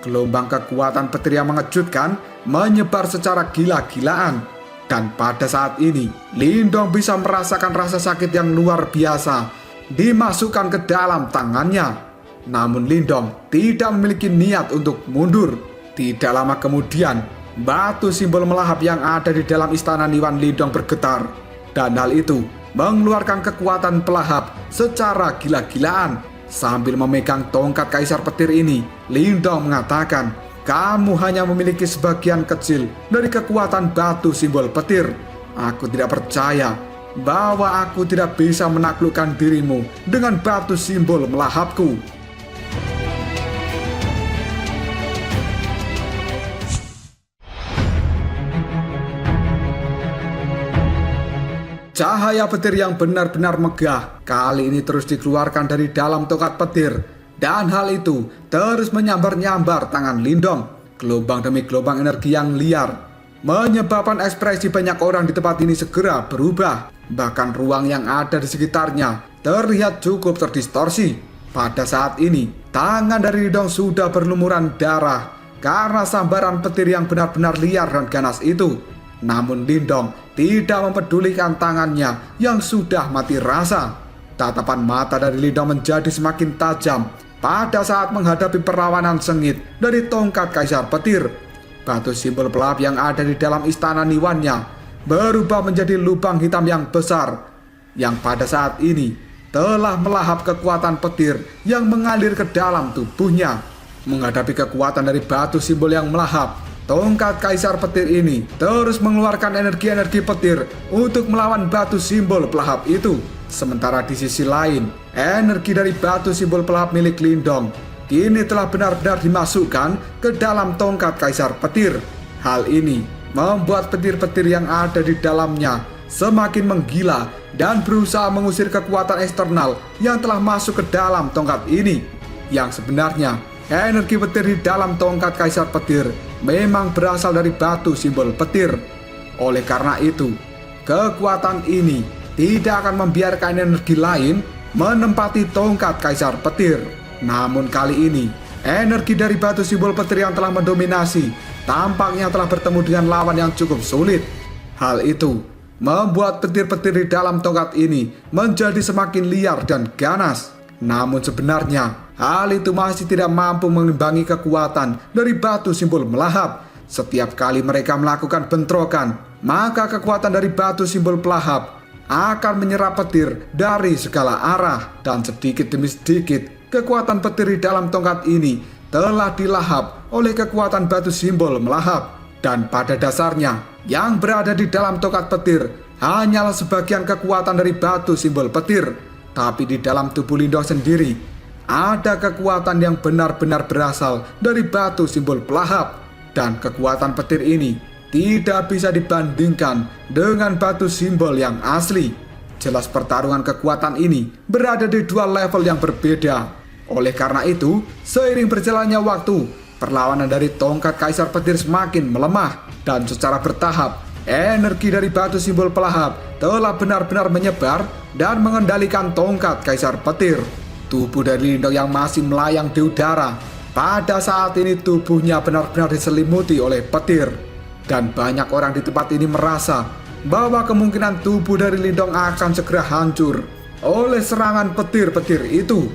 Gelombang kekuatan petir yang mengejutkan menyebar secara gila-gilaan. Dan pada saat ini, Lindong bisa merasakan rasa sakit yang luar biasa dimasukkan ke dalam tangannya. Namun Lindong tidak memiliki niat untuk mundur. Tidak lama kemudian, batu simbol melahap yang ada di dalam istana Niwan Lindong bergetar. Dan hal itu mengeluarkan kekuatan pelahap secara gila-gilaan. Sambil memegang tongkat Kaisar Petir ini, Lindong mengatakan, "Kamu hanya memiliki sebagian kecil dari kekuatan batu simbol petir. Aku tidak percaya bahwa aku tidak bisa menaklukkan dirimu dengan batu simbol melahapku." Cahaya petir yang benar-benar megah kali ini terus dikeluarkan dari dalam tongkat petir, dan hal itu terus menyambar-nyambar tangan Lindong. Gelombang demi gelombang energi yang liar menyebabkan ekspresi banyak orang di tempat ini segera berubah. Bahkan ruang yang ada di sekitarnya terlihat cukup terdistorsi. Pada saat ini, tangan dari Lindong sudah berlumuran darah karena sambaran petir yang benar-benar liar dan ganas itu. Namun Lindong tidak mempedulikan tangannya yang sudah mati rasa. Tatapan mata dari Lindong menjadi semakin tajam pada saat menghadapi perlawanan sengit dari tongkat Kaisar Petir. Batu simbol pelahap yang ada di dalam istana Niwannya berubah menjadi lubang hitam yang besar, yang pada saat ini telah melahap kekuatan petir yang mengalir ke dalam tubuhnya. Menghadapi kekuatan dari batu simbol yang melahap, tongkat Kaisar Petir ini terus mengeluarkan energi-energi petir untuk melawan batu simbol pelahap itu. Sementara di sisi lain, energi dari batu simbol pelahap milik Lindong kini telah benar-benar dimasukkan ke dalam tongkat Kaisar Petir. Hal ini membuat petir-petir yang ada di dalamnya semakin menggila dan berusaha mengusir kekuatan eksternal yang telah masuk ke dalam tongkat ini. Yang sebenarnya, energi petir di dalam tongkat Kaisar Petir memang berasal dari batu simbol petir. Oleh karena itu, kekuatan ini tidak akan membiarkan energi lain menempati tongkat Kaisar Petir. Namun kali ini, energi dari batu simbol petir yang telah mendominasi tampaknya telah bertemu dengan lawan yang cukup sulit. Hal itu membuat petir-petir di dalam tongkat ini menjadi semakin liar dan ganas. Namun sebenarnya, hal itu masih tidak mampu mengimbangi kekuatan dari batu simbol melahap. Setiap kali mereka melakukan bentrokan, maka kekuatan dari batu simbol pelahap akan menyerap petir dari segala arah. Dan sedikit demi sedikit, kekuatan petir di dalam tongkat ini telah dilahap oleh kekuatan batu simbol melahap. Dan pada dasarnya, yang berada di dalam tongkat petir hanyalah sebagian kekuatan dari batu simbol petir. Tapi di dalam tubuh Lindong sendiri, ada kekuatan yang benar-benar berasal dari batu simbol pelahap. Dan kekuatan petir ini tidak bisa dibandingkan dengan batu simbol yang asli. Jelas pertarungan kekuatan ini berada di dua level yang berbeda. Oleh karena itu, seiring berjalannya waktu, perlawanan dari tongkat Kaisar Petir semakin melemah. Dan secara bertahap, Energi dari batu simbol pelahap telah benar-benar menyebar dan mengendalikan tongkat Kaisar Petir. Tubuh dari Lindong yang masih melayang di udara. Pada saat ini tubuhnya benar-benar diselimuti oleh petir. Dan banyak orang di tempat ini merasa bahwa kemungkinan tubuh dari Lindong akan segera hancur oleh serangan petir-petir itu.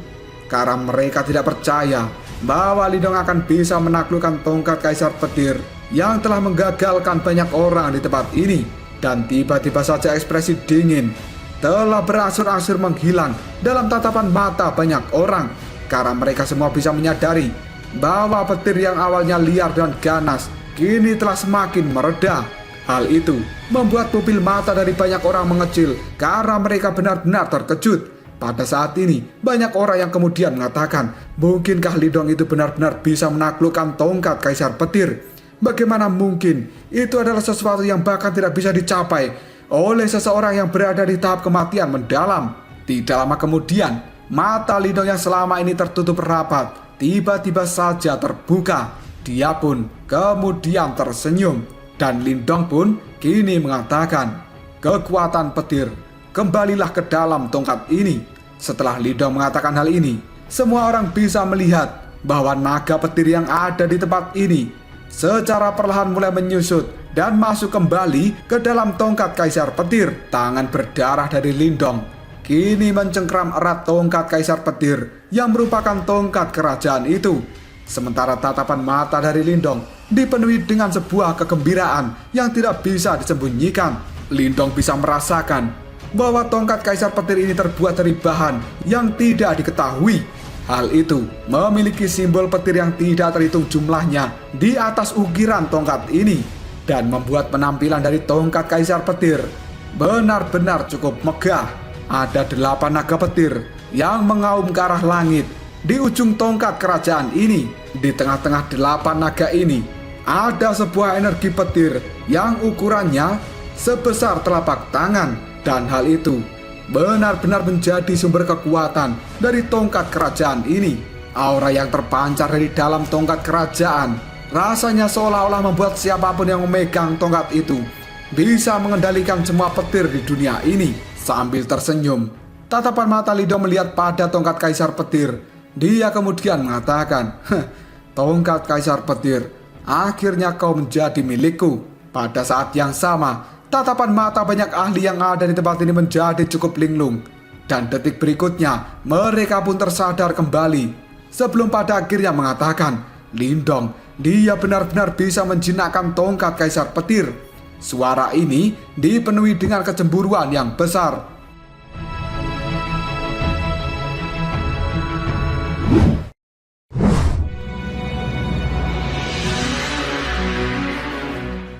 Karena mereka tidak percaya bahwa Lindong akan bisa menaklukkan tongkat Kaisar Petir yang telah menggagalkan banyak orang di tempat ini. Dan tiba-tiba saja ekspresi dingin telah berangsur-angsur menghilang dalam tatapan mata banyak orang. Karena mereka semua bisa menyadari bahwa petir yang awalnya liar dan ganas kini telah semakin mereda. Hal itu membuat pupil mata dari banyak orang mengecil karena mereka benar-benar terkejut. Pada saat ini banyak orang yang kemudian mengatakan, mungkinkah Lindong itu benar-benar bisa menaklukkan tongkat Kaisar Petir? Bagaimana mungkin? Itu adalah sesuatu yang bahkan tidak bisa dicapai oleh seseorang yang berada di tahap kematian mendalam. Tidak lama kemudian, mata Lindong yang selama ini tertutup rapat tiba-tiba saja terbuka. Dia pun kemudian tersenyum. Dan Lindong pun kini mengatakan, kekuatan petir, kembalilah ke dalam tongkat ini. Setelah Lindong mengatakan hal ini, semua orang bisa melihat bahwa naga petir yang ada di tempat ini secara perlahan mulai menyusut dan masuk kembali ke dalam tongkat Kaisar Petir. Tangan berdarah dari Lindong kini mencengkram erat tongkat Kaisar Petir yang merupakan tongkat kerajaan itu. Sementara tatapan mata dari Lindong dipenuhi dengan sebuah kegembiraan yang tidak bisa disembunyikan. Lindong bisa merasakan bahwa tongkat Kaisar Petir ini terbuat dari bahan yang tidak diketahui. Hal itu memiliki simbol petir yang tidak terhitung jumlahnya di atas ukiran tongkat ini, dan membuat penampilan dari tongkat Kaisar Petir benar-benar cukup megah. Ada 8 naga petir yang mengaum ke arah langit di ujung tongkat kerajaan ini. Di tengah-tengah 8 naga ini ada sebuah energi petir yang ukurannya sebesar telapak tangan, dan hal itu benar-benar menjadi sumber kekuatan dari tongkat kerajaan ini. Aura yang terpancar dari dalam tongkat kerajaan rasanya seolah-olah membuat siapapun yang memegang tongkat itu bisa mengendalikan semua petir di dunia ini. Sambil tersenyum, tatapan mata Lindong melihat pada tongkat Kaisar Petir. Dia kemudian mengatakan, tongkat Kaisar Petir, akhirnya kau menjadi milikku. Pada saat yang sama, tatapan mata banyak ahli yang ada di tempat ini menjadi cukup linglung. Dan detik berikutnya, mereka pun tersadar kembali. Sebelum pada akhirnya mengatakan, Lindong, dia benar-benar bisa menjinakkan tongkat Kaisar Petir. Suara ini dipenuhi dengan kecemburuan yang besar.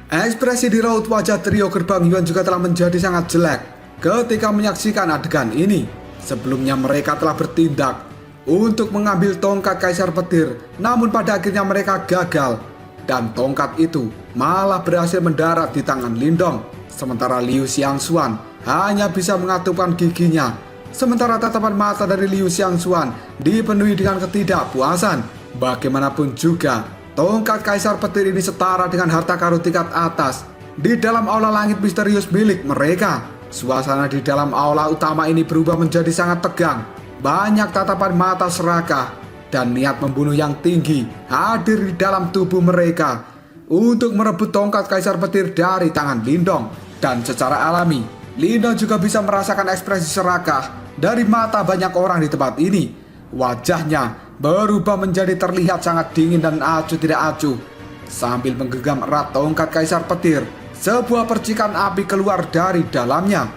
Ekspresi di raut wajah trio gerbang Yuan juga telah menjadi sangat jelek ketika menyaksikan adegan ini. Sebelumnya mereka telah bertindak untuk mengambil tongkat Kaisar Petir, namun pada akhirnya mereka gagal. Dan tongkat itu malah berhasil mendarat di tangan Lindong. Sementara Liu Xiangxuan hanya bisa mengatupkan giginya. Sementara tatapan mata dari Liu Xiangxuan dipenuhi dengan ketidakpuasan. Bagaimanapun juga, tongkat Kaisar Petir ini setara dengan harta karun tingkat atas di dalam aula langit misterius milik mereka. Suasana di dalam aula utama ini berubah menjadi sangat tegang. Banyak tatapan mata serakah dan niat membunuh yang tinggi hadir di dalam tubuh mereka untuk merebut tongkat Kaisar Petir dari tangan Lindong. Dan secara alami, Lindong juga bisa merasakan ekspresi serakah dari mata banyak orang di tempat ini. Wajahnya berubah menjadi terlihat sangat dingin dan acuh tidak acuh. Sambil menggenggam erat tongkat Kaisar Petir, sebuah percikan api keluar dari dalamnya.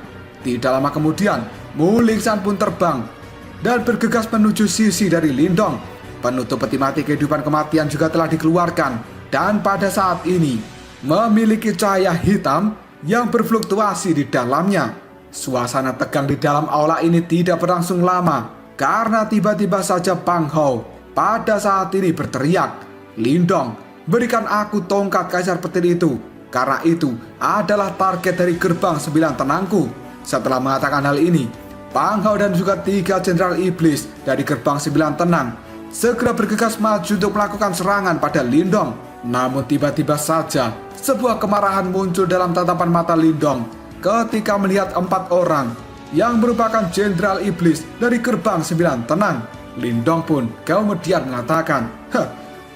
Tidak lama kemudian, Mu Lingxian pun terbang dan bergegas menuju sisi dari Lindong. Penutup peti mati kehidupan kematian juga telah dikeluarkan, dan pada saat ini memiliki cahaya hitam yang berfluktuasi di dalamnya. Suasana tegang di dalam aula ini tidak berlangsung lama, karena tiba-tiba saja Pang Hao pada saat ini berteriak, Lindong, berikan aku tongkat Kaisar Petir itu, karena itu adalah target dari gerbang 9 tenangku. Setelah mengatakan hal ini, Pang Hao dan juga 3 jenderal iblis dari gerbang 9 tenang segera bergegas maju untuk melakukan serangan pada Lindong. Namun tiba-tiba saja Sebuah kemarahan muncul dalam tatapan mata Lindong ketika melihat 4 orang yang merupakan Jenderal Iblis dari Gerbang 9 Tenang. Lindong pun kemudian mengatakan,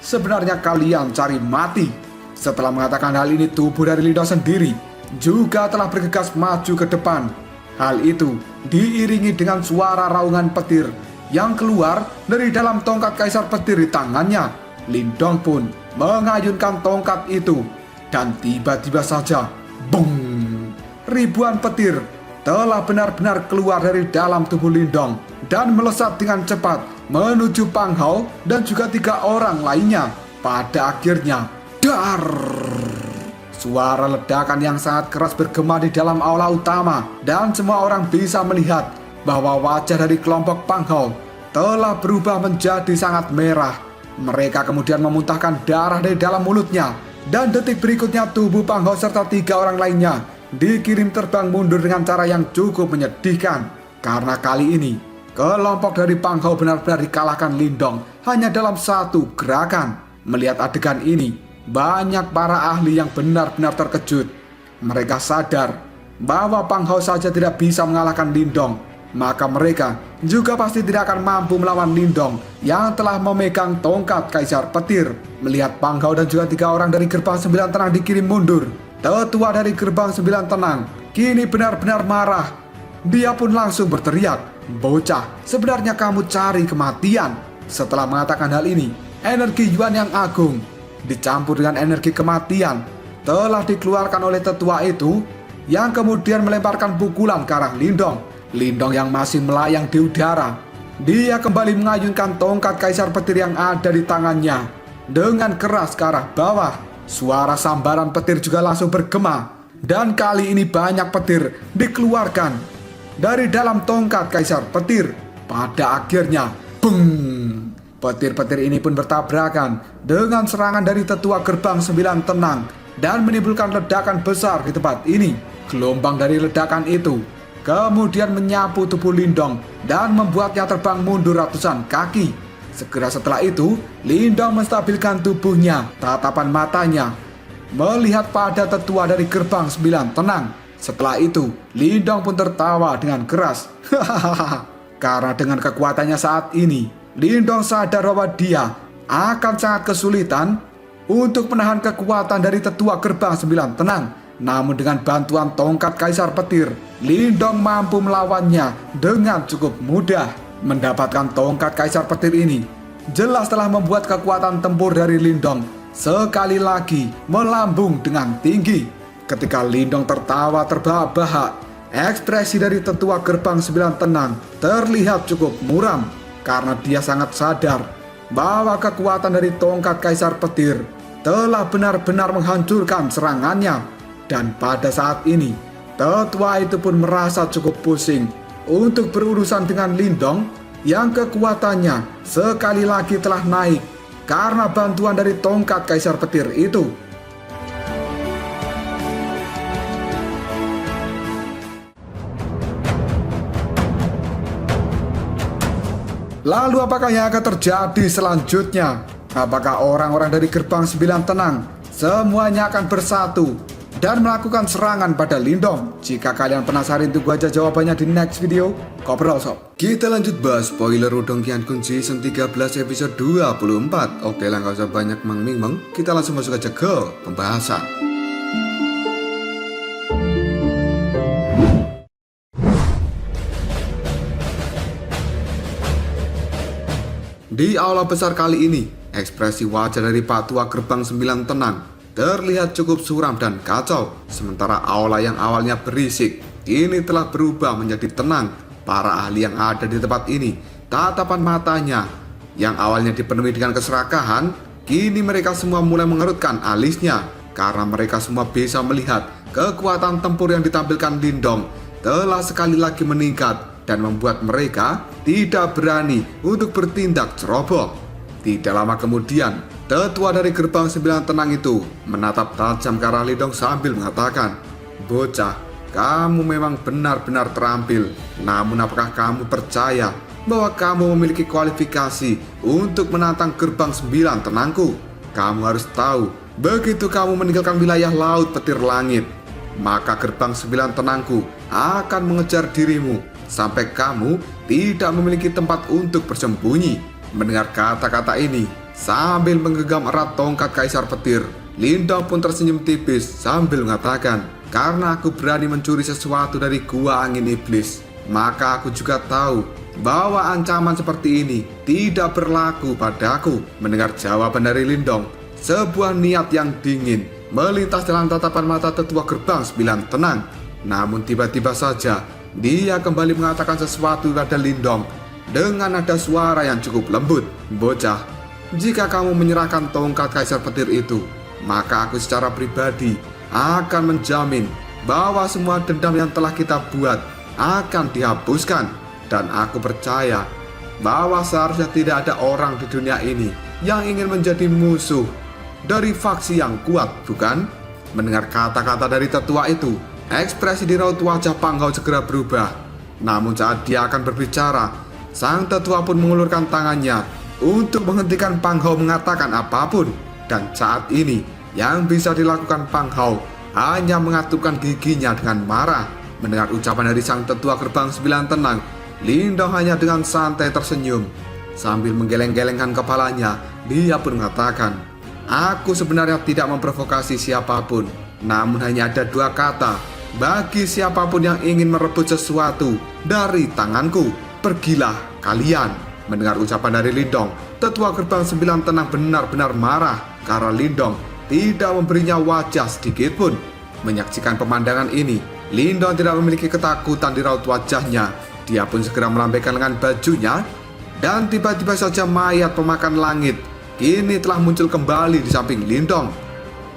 sebenarnya kalian cari mati. Setelah mengatakan hal ini, tubuh dari Lindong sendiri juga telah bergegas maju ke depan. Hal itu diiringi dengan suara raungan petir yang keluar dari dalam tongkat Kaisar Petir di tangannya. Lindong pun mengayunkan tongkat itu dan tiba-tiba saja, bung! Ribuan petir telah benar-benar keluar dari dalam tubuh Lindong dan melesat dengan cepat menuju Pang Hao dan juga 3 orang lainnya. Pada akhirnya, dar! Suara ledakan yang sangat keras bergema di dalam aula utama dan semua orang bisa melihat bahwa wajah dari kelompok Pang Hao telah berubah menjadi sangat merah. Mereka kemudian memuntahkan darah dari dalam mulutnya dan detik berikutnya tubuh Pang Hao serta 3 orang lainnya dikirim terbang mundur dengan cara yang cukup menyedihkan. Karena kali ini kelompok dari Pang Hao benar-benar dikalahkan Lindong hanya dalam satu gerakan. Melihat adegan ini, banyak para ahli yang benar-benar terkejut. Mereka sadar bahwa Pang Hao saja tidak bisa mengalahkan Lindong, maka mereka juga pasti tidak akan mampu melawan Lindong yang telah memegang tongkat Kaisar Petir. Melihat Pang Hao dan juga 3 orang dari Gerbang 9 Tenang dikirim mundur, tetua dari Gerbang 9 Tenang kini benar-benar marah. Dia pun langsung berteriak, "Bocah, sebenarnya kamu cari kematian." Setelah mengatakan hal ini, energi Yuan yang agung dicampur dengan energi kematian telah dikeluarkan oleh tetua itu yang kemudian melemparkan pukulan ke arah Lindong. Lindong yang masih melayang di udara, dia kembali mengayunkan tongkat Kaisar Petir yang ada di tangannya dengan keras ke arah bawah. Suara sambaran petir juga langsung bergema dan kali ini banyak petir dikeluarkan dari dalam tongkat Kaisar Petir. Pada akhirnya, beng! Petir-petir ini pun bertabrakan dengan serangan dari tetua Gerbang 9 Tenang dan menimbulkan ledakan besar di tempat ini. Gelombang dari ledakan itu kemudian menyapu tubuh Lindong dan membuatnya terbang mundur ratusan kaki. Segera setelah itu, Lindong menstabilkan tubuhnya. Tatapan matanya melihat pada tetua dari Gerbang 9 Tenang. Setelah itu, Lindong pun tertawa dengan keras. Karena dengan kekuatannya saat ini, Lindong sadar bahwa dia akan sangat kesulitan untuk menahan kekuatan dari tetua Gerbang 9 Tenang. Namun dengan bantuan tongkat Kaisar Petir, Lindong mampu melawannya dengan cukup mudah. Mendapatkan tongkat Kaisar Petir ini jelas telah membuat kekuatan tempur dari Lindong sekali lagi melambung dengan tinggi. Ketika Lindong tertawa terbahak-bahak, ekspresi dari tetua Gerbang 9 Tenang terlihat cukup muram karena dia sangat sadar bahwa kekuatan dari tongkat Kaisar Petir telah benar-benar menghancurkan serangannya. Dan pada saat ini, tetua itu pun merasa cukup pusing untuk berurusan dengan Lindong yang kekuatannya sekali lagi telah naik karena bantuan dari tongkat Kaisar Petir itu. Lalu apakah yang akan terjadi selanjutnya? Apakah orang-orang dari Gerbang 9 Tenang semuanya akan bersatu dan melakukan serangan pada Lindong? Jika kalian penasaran, tunggu aja jawabannya di next video. Kobrol sob. Kita lanjut bahas spoiler Udong Qiankun season 13 episode 24. Oke lah, gak usah banyak meng-ming-meng, kita langsung masuk aja ke pembahasan. Di aula besar kali ini, ekspresi wajah dari Pak Tua Gerbang 9 Tenang terlihat cukup suram dan kacau. Sementara aula yang awalnya berisik ini telah berubah menjadi tenang. Para ahli yang ada di tempat ini, tatapan matanya yang awalnya dipenuhi dengan keserakahan, kini mereka semua mulai mengerutkan alisnya karena mereka semua bisa melihat kekuatan tempur yang ditampilkan Lindong telah sekali lagi meningkat dan membuat mereka tidak berani untuk bertindak ceroboh. Tidak lama kemudian, tetua dari Gerbang 9 Tenang itu menatap tajam ke arah Lindong sambil mengatakan, "Bocah, kamu memang benar-benar terampil. Namun apakah kamu percaya bahwa kamu memiliki kualifikasi untuk menantang Gerbang 9 Tenangku?" Kamu harus tahu, begitu kamu meninggalkan wilayah Laut Petir Langit, maka gerbang 9 tenangku akan mengejar dirimu sampai kamu tidak memiliki tempat untuk bersembunyi. Mendengar kata-kata ini, sambil menggenggam erat tongkat Kaisar Petir, Lindong pun tersenyum tipis sambil mengatakan, "Karena aku berani mencuri sesuatu dari gua angin iblis, maka aku juga tahu bahwa ancaman seperti ini tidak berlaku padaku." Mendengar jawaban dari Lindong, sebuah niat yang dingin melintas dalam tatapan mata tetua gerbang 9 tenang. Namun tiba-tiba saja dia kembali mengatakan sesuatu pada Lindong dengan nada suara yang cukup lembut. "Bocah, jika kamu menyerahkan tongkat Kaisar Petir itu, maka aku secara pribadi akan menjamin bahwa semua dendam yang telah kita buat akan dihapuskan. Dan aku percaya bahwa seharusnya tidak ada orang di dunia ini yang ingin menjadi musuh dari faksi yang kuat, bukan?" Mendengar kata-kata dari tetua itu, ekspresi di raut wajah Pang Hao segera berubah. Namun saat dia akan berbicara, sang tetua pun mengulurkan tangannya untuk menghentikan Pang Hao mengatakan apapun. Dan saat ini yang bisa dilakukan Pang Hao hanya mengatupkan giginya dengan marah. Mendengar ucapan dari sang tetua gerbang 9 tenang, Lindong hanya dengan santai tersenyum. Sambil menggeleng-gelengkan kepalanya, dia pun mengatakan, "Aku sebenarnya tidak memprovokasi siapapun, namun hanya ada 2 kata bagi siapapun yang ingin merebut sesuatu dari tanganku. Pergilah kalian." Mendengar ucapan dari Lindong, tetua gerbang 9 tenang benar-benar marah karena Lindong tidak memberinya wajah sedikit pun. Menyaksikan pemandangan ini, Lindong tidak memiliki ketakutan di raut wajahnya. Dia pun segera melambaikan lengan bajunya, dan tiba-tiba saja mayat pemakan langit kini telah muncul kembali di samping Lindong.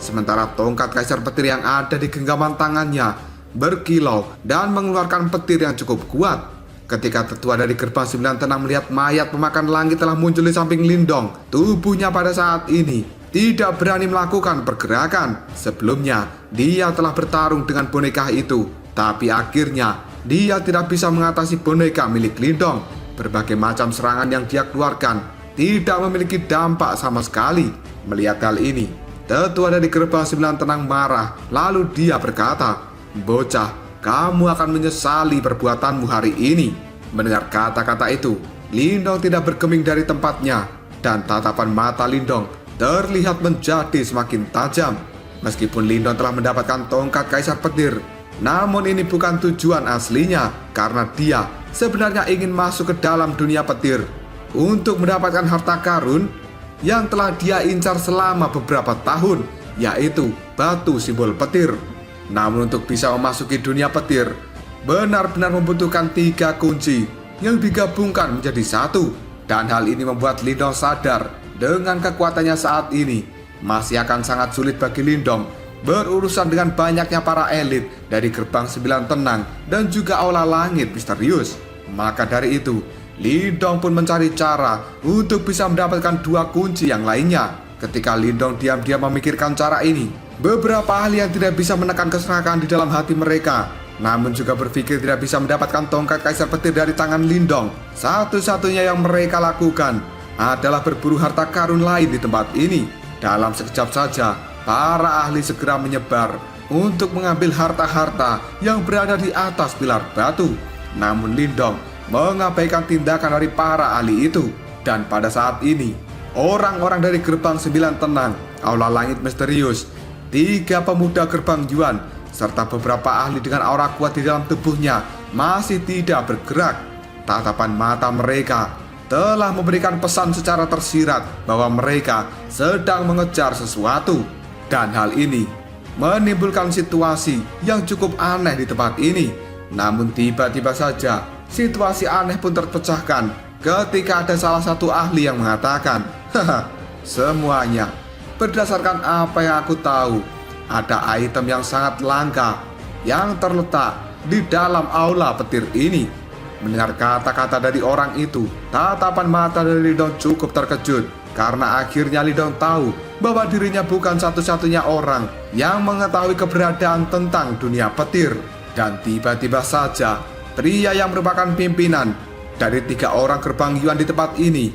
Sementara tongkat Kaisar Petir yang ada di genggaman tangannya berkilau dan mengeluarkan petir yang cukup kuat. Ketika tetua dari gerbang 9 tenang melihat mayat pemakan langit telah muncul di samping Lindong, tubuhnya pada saat ini tidak berani melakukan pergerakan. Sebelumnya, dia telah bertarung dengan boneka itu, tapi akhirnya dia tidak bisa mengatasi boneka milik Lindong. Berbagai macam serangan yang dia keluarkan tidak memiliki dampak sama sekali. Melihat hal ini, tetua dari gerbang 9 tenang marah, lalu dia berkata, "Bocah, kamu akan menyesali perbuatanmu hari ini." Mendengar kata-kata itu, Lindong tidak bergeming dari tempatnya, dan tatapan mata Lindong terlihat menjadi semakin tajam. Meskipun Lindong telah mendapatkan tongkat Kaisar Petir, namun ini bukan tujuan aslinya, karena dia sebenarnya ingin masuk ke dalam dunia petir untuk mendapatkan harta karun yang telah dia incar selama beberapa tahun, yaitu batu simbol petir. Namun untuk bisa memasuki dunia petir, benar-benar membutuhkan 3 kunci yang digabungkan menjadi satu. Dan hal ini membuat Lindong sadar dengan kekuatannya saat ini masih akan sangat sulit bagi Lindong berurusan dengan banyaknya para elit dari gerbang 9 tenang dan juga aula langit misterius. Maka dari itu, Lindong pun mencari cara untuk bisa mendapatkan 2 kunci yang lainnya. Ketika Lindong diam-diam memikirkan cara ini, beberapa ahli yang tidak bisa menekan keserakahan di dalam hati mereka, namun juga berpikir tidak bisa mendapatkan tongkat Kaisar Petir dari tangan Lindong, satu-satunya yang mereka lakukan adalah berburu harta karun lain di tempat ini. Dalam sekejap saja, para ahli segera menyebar untuk mengambil harta-harta yang berada di atas pilar batu. Namun Lindong mengabaikan tindakan dari para ahli itu. Dan pada saat ini, orang-orang dari gerbang 9 tenang, aula langit misterius, 3 pemuda gerbang Yuan, serta beberapa ahli dengan aura kuat di dalam tubuhnya masih tidak bergerak. Tatapan mata mereka telah memberikan pesan secara tersirat bahwa mereka sedang mengejar sesuatu. Dan hal ini menimbulkan situasi yang cukup aneh di tempat ini. Namun tiba-tiba saja situasi aneh pun terpecahkan ketika ada salah satu ahli yang mengatakan, "Haha, semuanya berdasarkan apa yang aku tahu, ada item yang sangat langka yang terletak di dalam aula petir ini." Mendengar kata-kata dari orang itu, tatapan mata dari Lindong cukup terkejut, karena akhirnya Lindong tahu bahwa dirinya bukan satu-satunya orang yang mengetahui keberadaan tentang dunia petir. Dan tiba-tiba saja, pria yang merupakan pimpinan dari 3 orang gerbang Yuan di tempat ini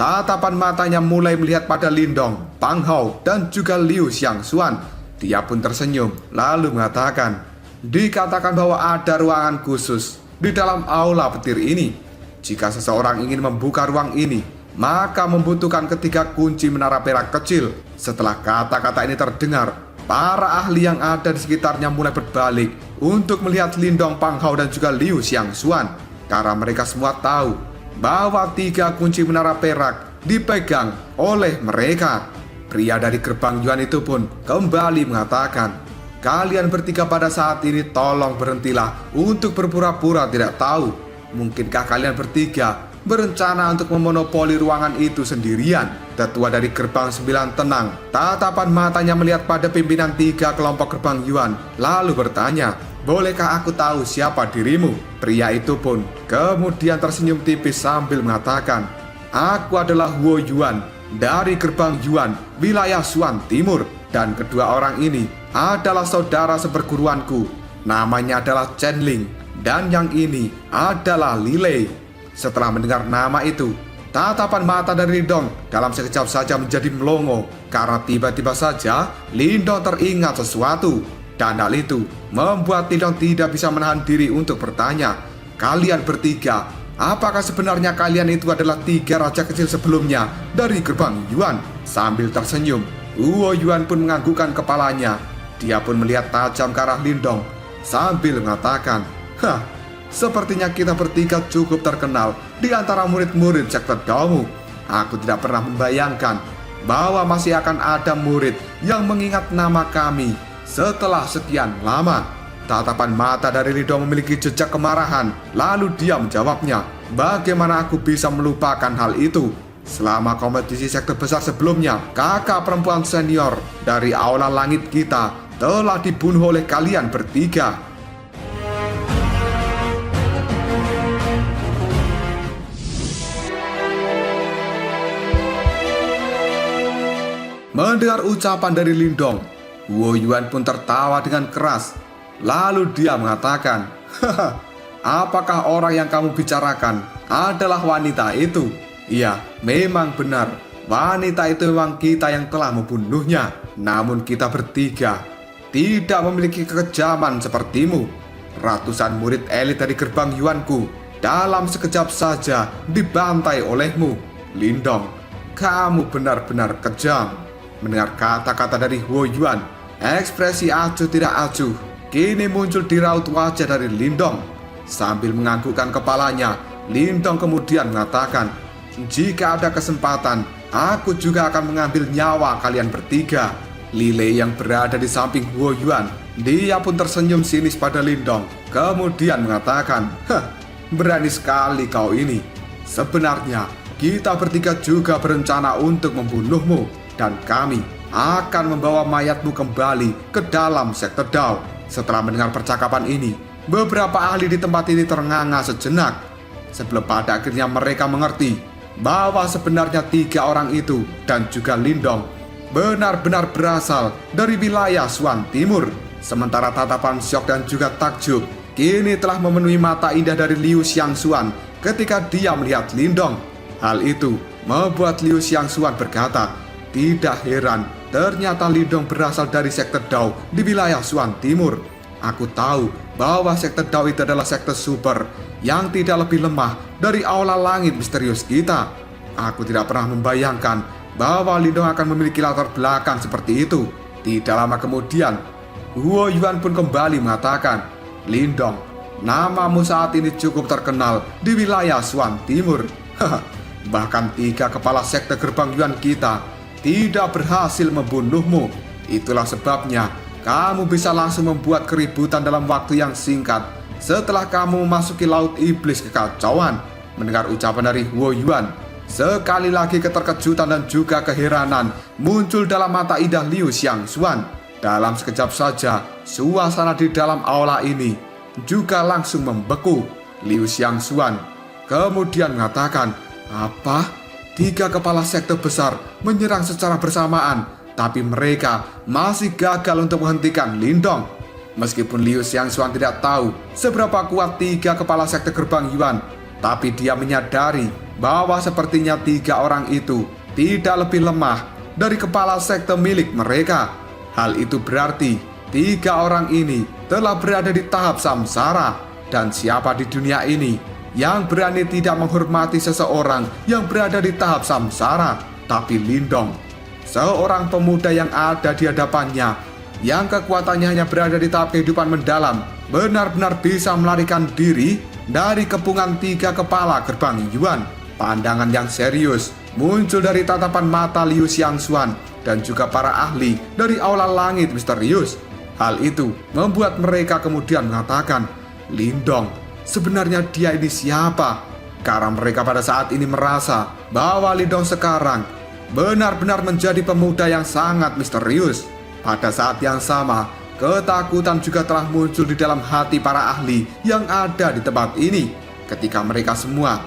Tatapan matanya mulai melihat pada Lindong, Pang Hao, dan juga Liu Xiangxuan. Dia pun tersenyum, lalu mengatakan, dikatakan bahwa ada ruangan khusus di dalam aula petir ini. Jika seseorang ingin membuka ruang ini, maka membutuhkan ketiga kunci menara perak kecil. Setelah kata-kata ini terdengar, para ahli yang ada di sekitarnya mulai berbalik untuk melihat Lindong, Pang Hao, dan juga Liu Xiangxuan. Karena mereka semua tahu bahwa tiga kunci menara perak dipegang oleh mereka. Pria dari gerbang Yuan itu pun kembali mengatakan, kalian bertiga pada saat ini tolong berhentilah untuk berpura-pura tidak tahu. Mungkinkah kalian bertiga berencana untuk memonopoli ruangan itu sendirian? Tetua dari gerbang 9 tenang. Tatapan matanya melihat pada pimpinan tiga kelompok gerbang Yuan, lalu bertanya, bolehkah aku tahu siapa dirimu? Pria itu pun kemudian tersenyum tipis sambil mengatakan, aku adalah Huo Yuan dari gerbang Yuan, wilayah Xuan Timur. Dan kedua orang ini adalah saudara seperguruanku. Namanya adalah Chen Ling, dan yang ini adalah Li Lei. Setelah mendengar nama itu, tatapan mata dari Lindong dalam sekejap saja menjadi melongo karena tiba-tiba saja Lindong teringat sesuatu. Dan hal itu membuat Lindong tidak bisa menahan diri untuk bertanya, kalian bertiga, apakah sebenarnya kalian itu adalah tiga raja kecil sebelumnya dari gerbang Yuan? Sambil tersenyum, Huo Yuan pun menganggukkan kepalanya. Dia pun melihat tajam ke arah Lindong sambil mengatakan, sepertinya kita bertiga cukup terkenal di antara murid-murid sekte Daomu. Aku tidak pernah membayangkan bahwa masih akan ada murid yang mengingat nama kami setelah sekian lama. Tatapan mata dari Lindong memiliki jejak kemarahan. Lalu dia menjawabnya, bagaimana aku bisa melupakan hal itu? Selama kompetisi sekte besar sebelumnya, kakak perempuan senior dari aula langit kita telah dibunuh oleh kalian bertiga. Mendengar ucapan dari Lindong, Huo Yuan pun tertawa dengan keras. Lalu dia mengatakan, apakah orang yang kamu bicarakan adalah wanita itu? Iya, memang benar. Wanita itu memang kita yang telah membunuhnya. Namun kita bertiga tidak memiliki kekejaman sepertimu. Ratusan murid elit dari gerbang Yuanku dalam sekejap saja dibantai olehmu. Lindong, kamu benar-benar kejam. Mendengar kata-kata dari Huo Yuan, ekspresi acuh tidak acuh kini muncul di raut wajah dari Lindong. Sambil menganggukkan kepalanya, Lindong kemudian mengatakan, jika ada kesempatan, aku juga akan mengambil nyawa kalian bertiga. Li Lei yang berada di samping Huo Yuan, dia pun tersenyum sinis pada Lindong, kemudian mengatakan, berani sekali kau ini. Sebenarnya, kita bertiga juga berencana untuk membunuhmu, dan kami akan membawa mayatmu kembali ke dalam sekte Dao. Setelah mendengar percakapan ini, beberapa ahli di tempat ini ternganga sejenak. Sebelum pada akhirnya mereka mengerti bahwa sebenarnya tiga orang itu dan juga Lindong benar-benar berasal dari wilayah Xuan Timur. Sementara tatapan syok dan juga takjub kini telah memenuhi mata indah dari Liu Xiangxuan ketika dia melihat Lindong. Hal itu membuat Liu Xiangxuan berkata, tidak heran, ternyata Lindong berasal dari sekte Dao di wilayah Xuan Timur. Aku tahu bahwa sekte Dao itu adalah sekte super yang tidak lebih lemah dari aula langit misterius kita. Aku tidak pernah membayangkan bahwa Lindong akan memiliki latar belakang seperti itu. Tidak lama kemudian, Huo Yuan pun kembali mengatakan, Lindong, namamu saat ini cukup terkenal di wilayah Xuan Timur. Bahkan tiga kepala sekte gerbang Yuan kita tidak berhasil membunuhmu. Itulah sebabnya kamu bisa langsung membuat keributan dalam waktu yang singkat setelah kamu memasuki laut iblis kekacauan. Mendengar ucapan dari Huo Yuan, sekali lagi keterkejutan dan juga keheranan muncul dalam mata indah Liu Xiangxuan. Dalam sekejap saja, suasana di dalam aula ini juga langsung membeku. Liu Xiangxuan kemudian mengatakan, apa? Tiga kepala sekte besar menyerang secara bersamaan, tapi mereka masih gagal untuk menghentikan Lindong. Meskipun Liu Xiangxuan tidak tahu seberapa kuat tiga kepala sekte gerbang Yuan, tapi dia menyadari bahwa sepertinya 3 orang itu tidak lebih lemah dari kepala sekte milik mereka. Hal itu berarti 3 orang ini telah berada di tahap samsara. Dan siapa di dunia ini yang berani tidak menghormati seseorang yang berada di tahap samsara? Tapi Lindong, seorang pemuda yang ada di hadapannya, yang kekuatannya hanya berada di tahap kehidupan mendalam, benar-benar bisa melarikan diri dari kepungan 3 kepala gerbang Yuan. Pandangan yang serius muncul dari tatapan mata Liu Xiangxuan dan juga para ahli dari aula langit misterius. Hal itu membuat mereka kemudian mengatakan, Lindong, sebenarnya dia ini siapa? Karena mereka pada saat ini merasa bahwa Lindong sekarang benar-benar menjadi pemuda yang sangat misterius. Pada saat yang sama, ketakutan juga telah muncul di dalam hati para ahli yang ada di tempat ini ketika mereka semua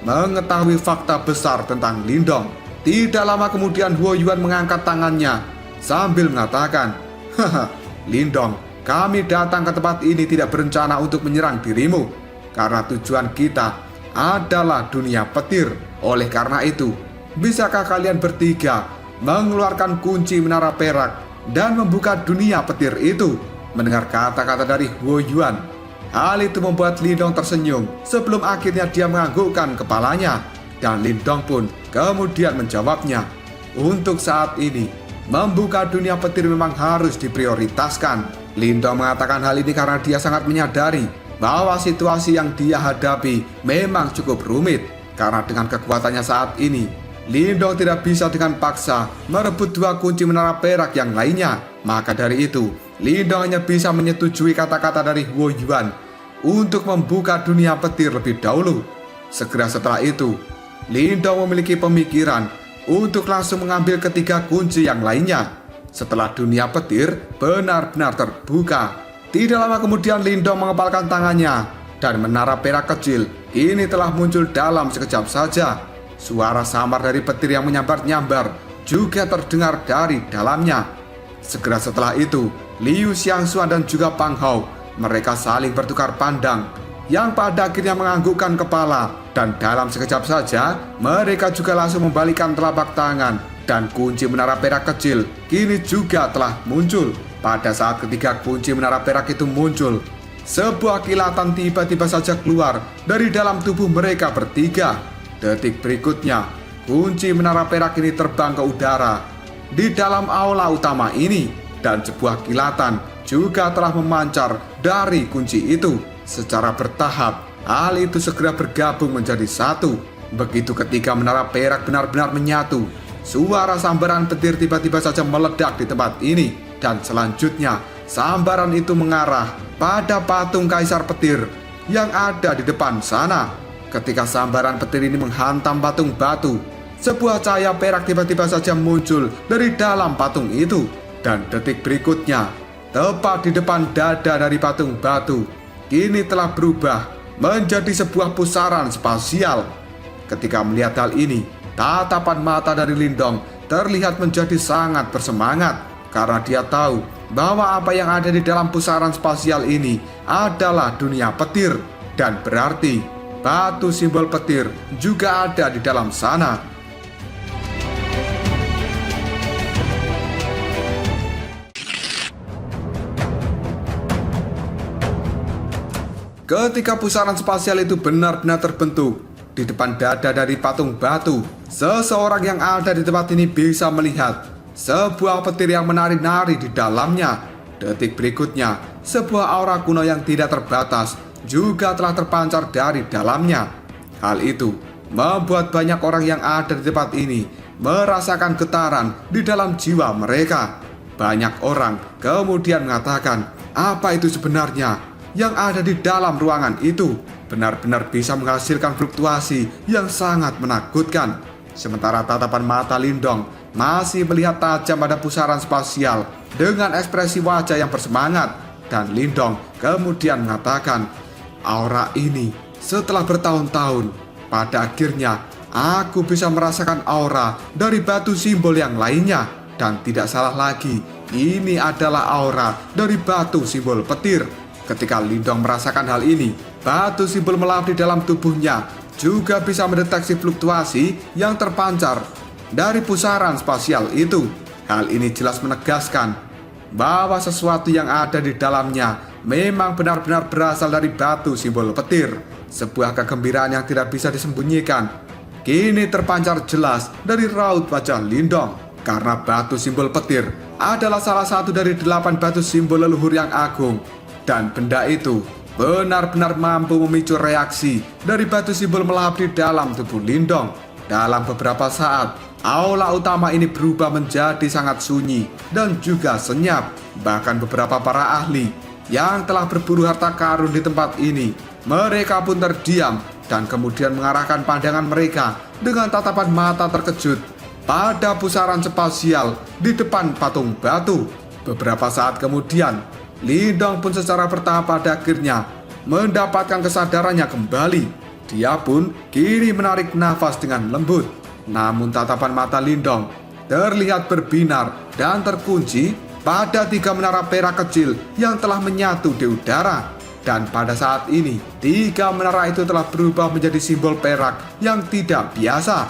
mengetahui fakta besar tentang Lindong. Tidak lama kemudian Huo Yuan mengangkat tangannya sambil mengatakan, "Haha, Lindong, kami datang ke tempat ini tidak berencana untuk menyerang dirimu, karena tujuan kita adalah dunia petir. Oleh karena itu, bisakah kalian bertiga mengeluarkan kunci menara perak dan membuka dunia petir itu?" Mendengar kata-kata dari Huo Yuan, hal itu membuat Lindong tersenyum sebelum akhirnya dia menganggukkan kepalanya. Dan Lindong pun kemudian menjawabnya, "Untuk saat ini, membuka dunia petir memang harus diprioritaskan." Lindong mengatakan hal ini karena dia sangat menyadari bahwa situasi yang dia hadapi memang cukup rumit. Karena dengan kekuatannya saat ini, Lindong tidak bisa dengan paksa merebut 2 kunci menara perak yang lainnya. Maka dari itu, Lindong hanya bisa menyetujui kata-kata dari Huo Yuan untuk membuka dunia petir lebih dahulu. Segera setelah itu, Lindong memiliki pemikiran untuk langsung mengambil ketiga kunci yang lainnya. Setelah dunia petir benar-benar terbuka, tidak lama kemudian Lindong mengepalkan tangannya dan menara perak kecil ini telah muncul dalam sekejap saja. Suara samar dari petir yang menyambar-nyambar juga terdengar dari dalamnya. Segera setelah itu, Liu Xiangxuan dan juga Pang Hao, mereka saling bertukar pandang, yang pada akhirnya menganggukkan kepala. Dan dalam sekejap saja, mereka juga langsung membalikkan telapak tangan. Dan kunci menara perak kecil kini juga telah muncul. Pada saat ketiga kunci menara perak itu muncul, sebuah kilatan tiba-tiba saja keluar dari dalam tubuh mereka bertiga. Detik berikutnya, kunci menara perak ini terbang ke udara di dalam aula utama ini. Dan sebuah kilatan juga telah memancar dari kunci itu. Secara bertahap, hal itu segera bergabung menjadi satu. Begitu ketika menara perak benar-benar menyatu, suara sambaran petir tiba-tiba saja meledak di tempat ini. Dan selanjutnya, sambaran itu mengarah pada patung kaisar petir yang ada di depan sana. Ketika sambaran petir ini menghantam patung batu, sebuah cahaya perak tiba-tiba saja muncul dari dalam patung itu. Dan detik berikutnya, tepat di depan dada dari patung batu, kini telah berubah menjadi sebuah pusaran spasial. Ketika melihat hal ini, tatapan mata dari Lindong terlihat menjadi sangat bersemangat. Karena dia tahu bahwa apa yang ada di dalam pusaran spasial ini adalah dunia petir. Dan berarti batu simbol petir juga ada di dalam sana. Ketika pusaran spasial itu benar-benar terbentuk di depan dada dari patung batu, seseorang yang ada di tempat ini bisa melihat sebuah petir yang menari-nari di dalamnya. Detik berikutnya, sebuah aura kuno yang tidak terbatas juga telah terpancar dari dalamnya. Hal itu membuat banyak orang yang ada di tempat ini merasakan getaran di dalam jiwa mereka. Banyak orang kemudian mengatakan, apa itu sebenarnya yang ada di dalam ruangan itu? Benar-benar bisa menghasilkan fluktuasi yang sangat menakutkan. Sementara tatapan mata Lindong masih melihat tajam pada pusaran spasial dengan ekspresi wajah yang bersemangat. Dan Lindong kemudian mengatakan, aura ini setelah bertahun-tahun, pada akhirnya aku bisa merasakan aura dari batu simbol yang lainnya. Dan tidak salah lagi, ini adalah aura dari batu simbol petir. Ketika Lindong merasakan hal ini, batu simbol melahap di dalam tubuhnya juga bisa mendeteksi fluktuasi yang terpancar dari pusaran spasial itu. Hal ini jelas menegaskan bahwa sesuatu yang ada di dalamnya memang benar-benar berasal dari batu simbol petir. Sebuah kegembiraan yang tidak bisa disembunyikan kini terpancar jelas dari raut wajah Lindong, karena batu simbol petir adalah salah satu dari 8 batu simbol leluhur yang agung, dan benda itu benar-benar mampu memicu reaksi dari batu simbol melahap di dalam tubuh Lindong. Dalam beberapa saat, aula utama ini berubah menjadi sangat sunyi dan juga senyap. Bahkan beberapa para ahli yang telah berburu harta karun di tempat ini, mereka pun terdiam dan kemudian mengarahkan pandangan mereka dengan tatapan mata terkejut pada pusaran spasial di depan patung batu. Beberapa saat kemudian, Lindong pun secara bertahap pada akhirnya mendapatkan kesadarannya kembali. Dia pun kini menarik nafas dengan lembut. Namun tatapan mata Lindong terlihat berbinar dan terkunci pada 3 menara perak kecil yang telah menyatu di udara. Dan pada saat ini, 3 menara itu telah berubah menjadi simbol perak yang tidak biasa.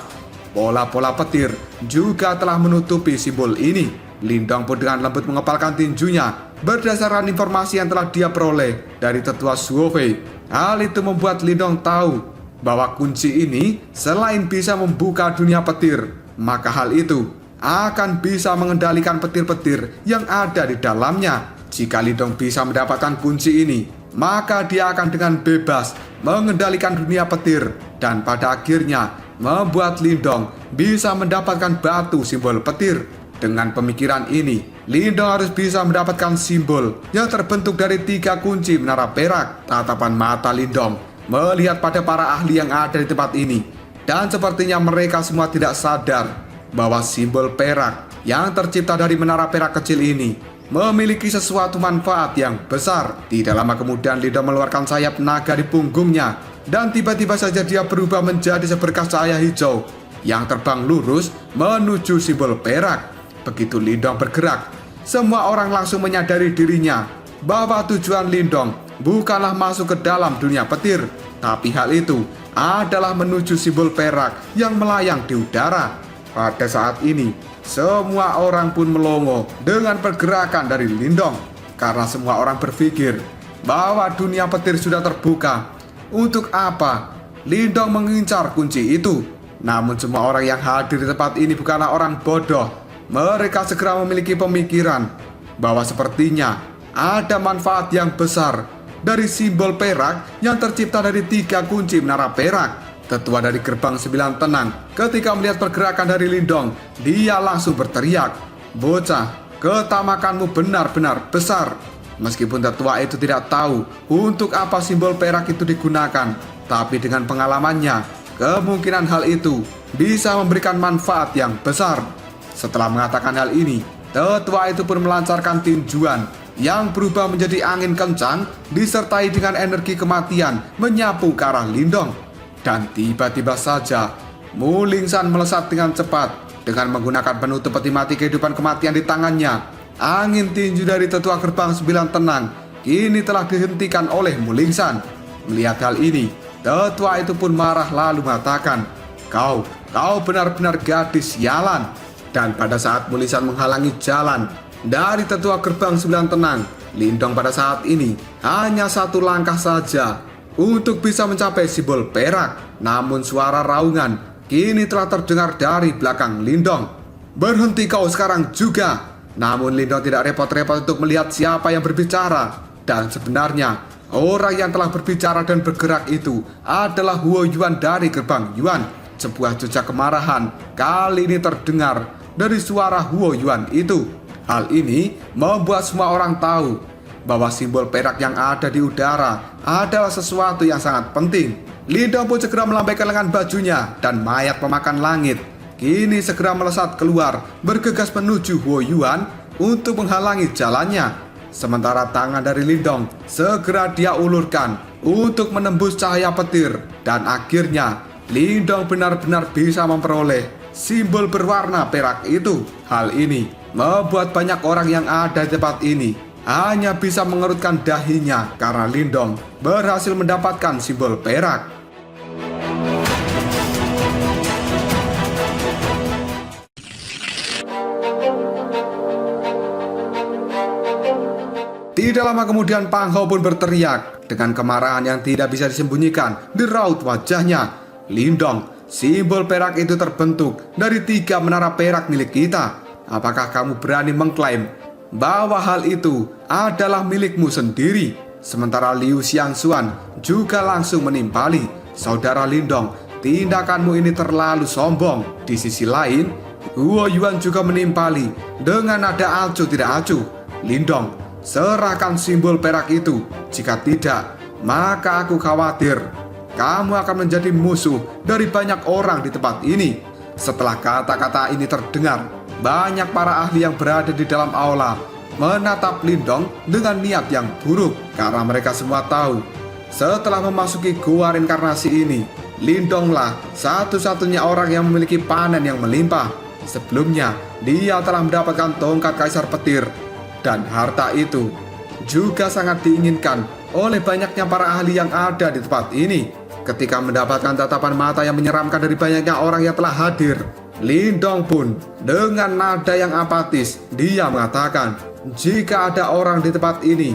Pola-pola petir juga telah menutupi simbol ini. Lindong pun dengan lembut mengepalkan tinjunya berdasarkan informasi yang telah dia peroleh dari tetua Suofei. Hal itu membuat Lindong tahu bahwa kunci ini selain bisa membuka dunia petir, maka hal itu akan bisa mengendalikan petir-petir yang ada di dalamnya. Jika Lindong bisa mendapatkan kunci ini, maka dia akan dengan bebas mengendalikan dunia petir dan pada akhirnya membuat Lindong bisa mendapatkan batu simbol petir. Dengan pemikiran ini, Lindong harus bisa mendapatkan simbol yang terbentuk dari 3 kunci menara perak. Tatapan mata Lindong melihat pada para ahli yang ada di tempat ini, dan sepertinya mereka semua tidak sadar bahwa simbol perak yang tercipta dari menara perak kecil ini memiliki sesuatu manfaat yang besar. Tidak lama kemudian Lindong mengeluarkan sayap naga di punggungnya, dan tiba-tiba saja dia berubah menjadi seberkas cahaya hijau yang terbang lurus menuju simbol perak. Begitu Lindong bergerak, semua orang langsung menyadari dirinya bahwa tujuan Lindong bukanlah masuk ke dalam dunia petir, tapi hal itu adalah menuju simbol perak yang melayang di udara. Pada saat ini, semua orang pun melongo dengan pergerakan dari Lindong, karena semua orang berpikir bahwa dunia petir sudah terbuka. Untuk apa Lindong mengincar kunci itu? Namun semua orang yang hadir di tempat ini bukanlah orang bodoh. Mereka segera memiliki pemikiran bahwa sepertinya ada manfaat yang besar dari simbol perak yang tercipta dari 3 kunci menara perak. Tetua dari gerbang 9 tenang ketika melihat pergerakan dari Lindong. Dia langsung berteriak, "Bocah, ketamakanmu benar-benar besar." Meskipun tetua itu tidak tahu untuk apa simbol perak itu digunakan, tapi dengan pengalamannya, kemungkinan hal itu bisa memberikan manfaat yang besar. Setelah mengatakan hal ini, tetua itu pun melancarkan tinjuan yang berubah menjadi angin kencang disertai dengan energi kematian menyapu ke arah Lindong. Dan tiba-tiba saja Mulingsan melesat dengan cepat dengan menggunakan penutup peti mati kehidupan kematian di tangannya. Angin tinju dari tetua gerbang 9 tenang kini telah dihentikan oleh Mulingsan. Melihat hal ini, tetua itu pun marah lalu mengatakan, Kau benar-benar gadis sialan." Dan pada saat Mulingsan menghalangi jalan dari tetua gerbang 9 tenang, Lindong pada saat ini hanya 1 langkah saja untuk bisa mencapai simbol perak. Namun suara raungan kini telah terdengar dari belakang Lindong. "Berhenti kau sekarang juga." Namun Lindong tidak repot-repot untuk melihat siapa yang berbicara. Dan sebenarnya orang yang telah berbicara dan bergerak itu adalah Huo Yuan dari gerbang Yuan. Sebuah jejak kemarahan kali ini terdengar dari suara Huo Yuan itu. Hal ini membuat semua orang tahu bahwa simbol perak yang ada di udara adalah sesuatu yang sangat penting. Lindong pun segera melambaikan lengan bajunya dan mayat pemakan langit kini segera melesat keluar bergegas menuju Huo Yuan untuk menghalangi jalannya. Sementara tangan dari Lindong segera dia ulurkan untuk menembus cahaya petir, dan akhirnya Lindong benar-benar bisa memperoleh simbol berwarna perak itu. Hal ini membuat banyak orang yang ada di tempat ini hanya bisa mengerutkan dahinya karena Lindong berhasil mendapatkan simbol perak. Tidak lama kemudian Pang Hao pun berteriak dengan kemarahan yang tidak bisa disembunyikan di raut wajahnya. Lindong, simbol perak itu terbentuk dari 3 menara perak milik kita. Apakah kamu berani mengklaim bahwa hal itu adalah milikmu sendiri? Sementara Liu Xiangxuan juga langsung menimpali. Saudara Lindong, tindakanmu ini terlalu sombong. Di sisi lain, Huo Yuan juga menimpali dengan nada acuh tidak acuh. Lindong, serahkan simbol perak itu. Jika tidak, maka aku khawatir kamu akan menjadi musuh dari banyak orang di tempat ini. Setelah kata-kata ini terdengar, banyak para ahli yang berada di dalam aula menatap Lindong dengan niat yang buruk. Karena mereka semua tahu, setelah memasuki gua reinkarnasi ini, Lindonglah satu-satunya orang yang memiliki panen yang melimpah. Sebelumnya, dia telah mendapatkan tongkat Kaisar Petir. Dan harta itu juga sangat diinginkan oleh banyaknya para ahli yang ada di tempat ini. Ketika mendapatkan tatapan mata yang menyeramkan dari banyaknya orang yang telah hadir, Lindong pun dengan nada yang apatis, dia mengatakan, jika ada orang di tempat ini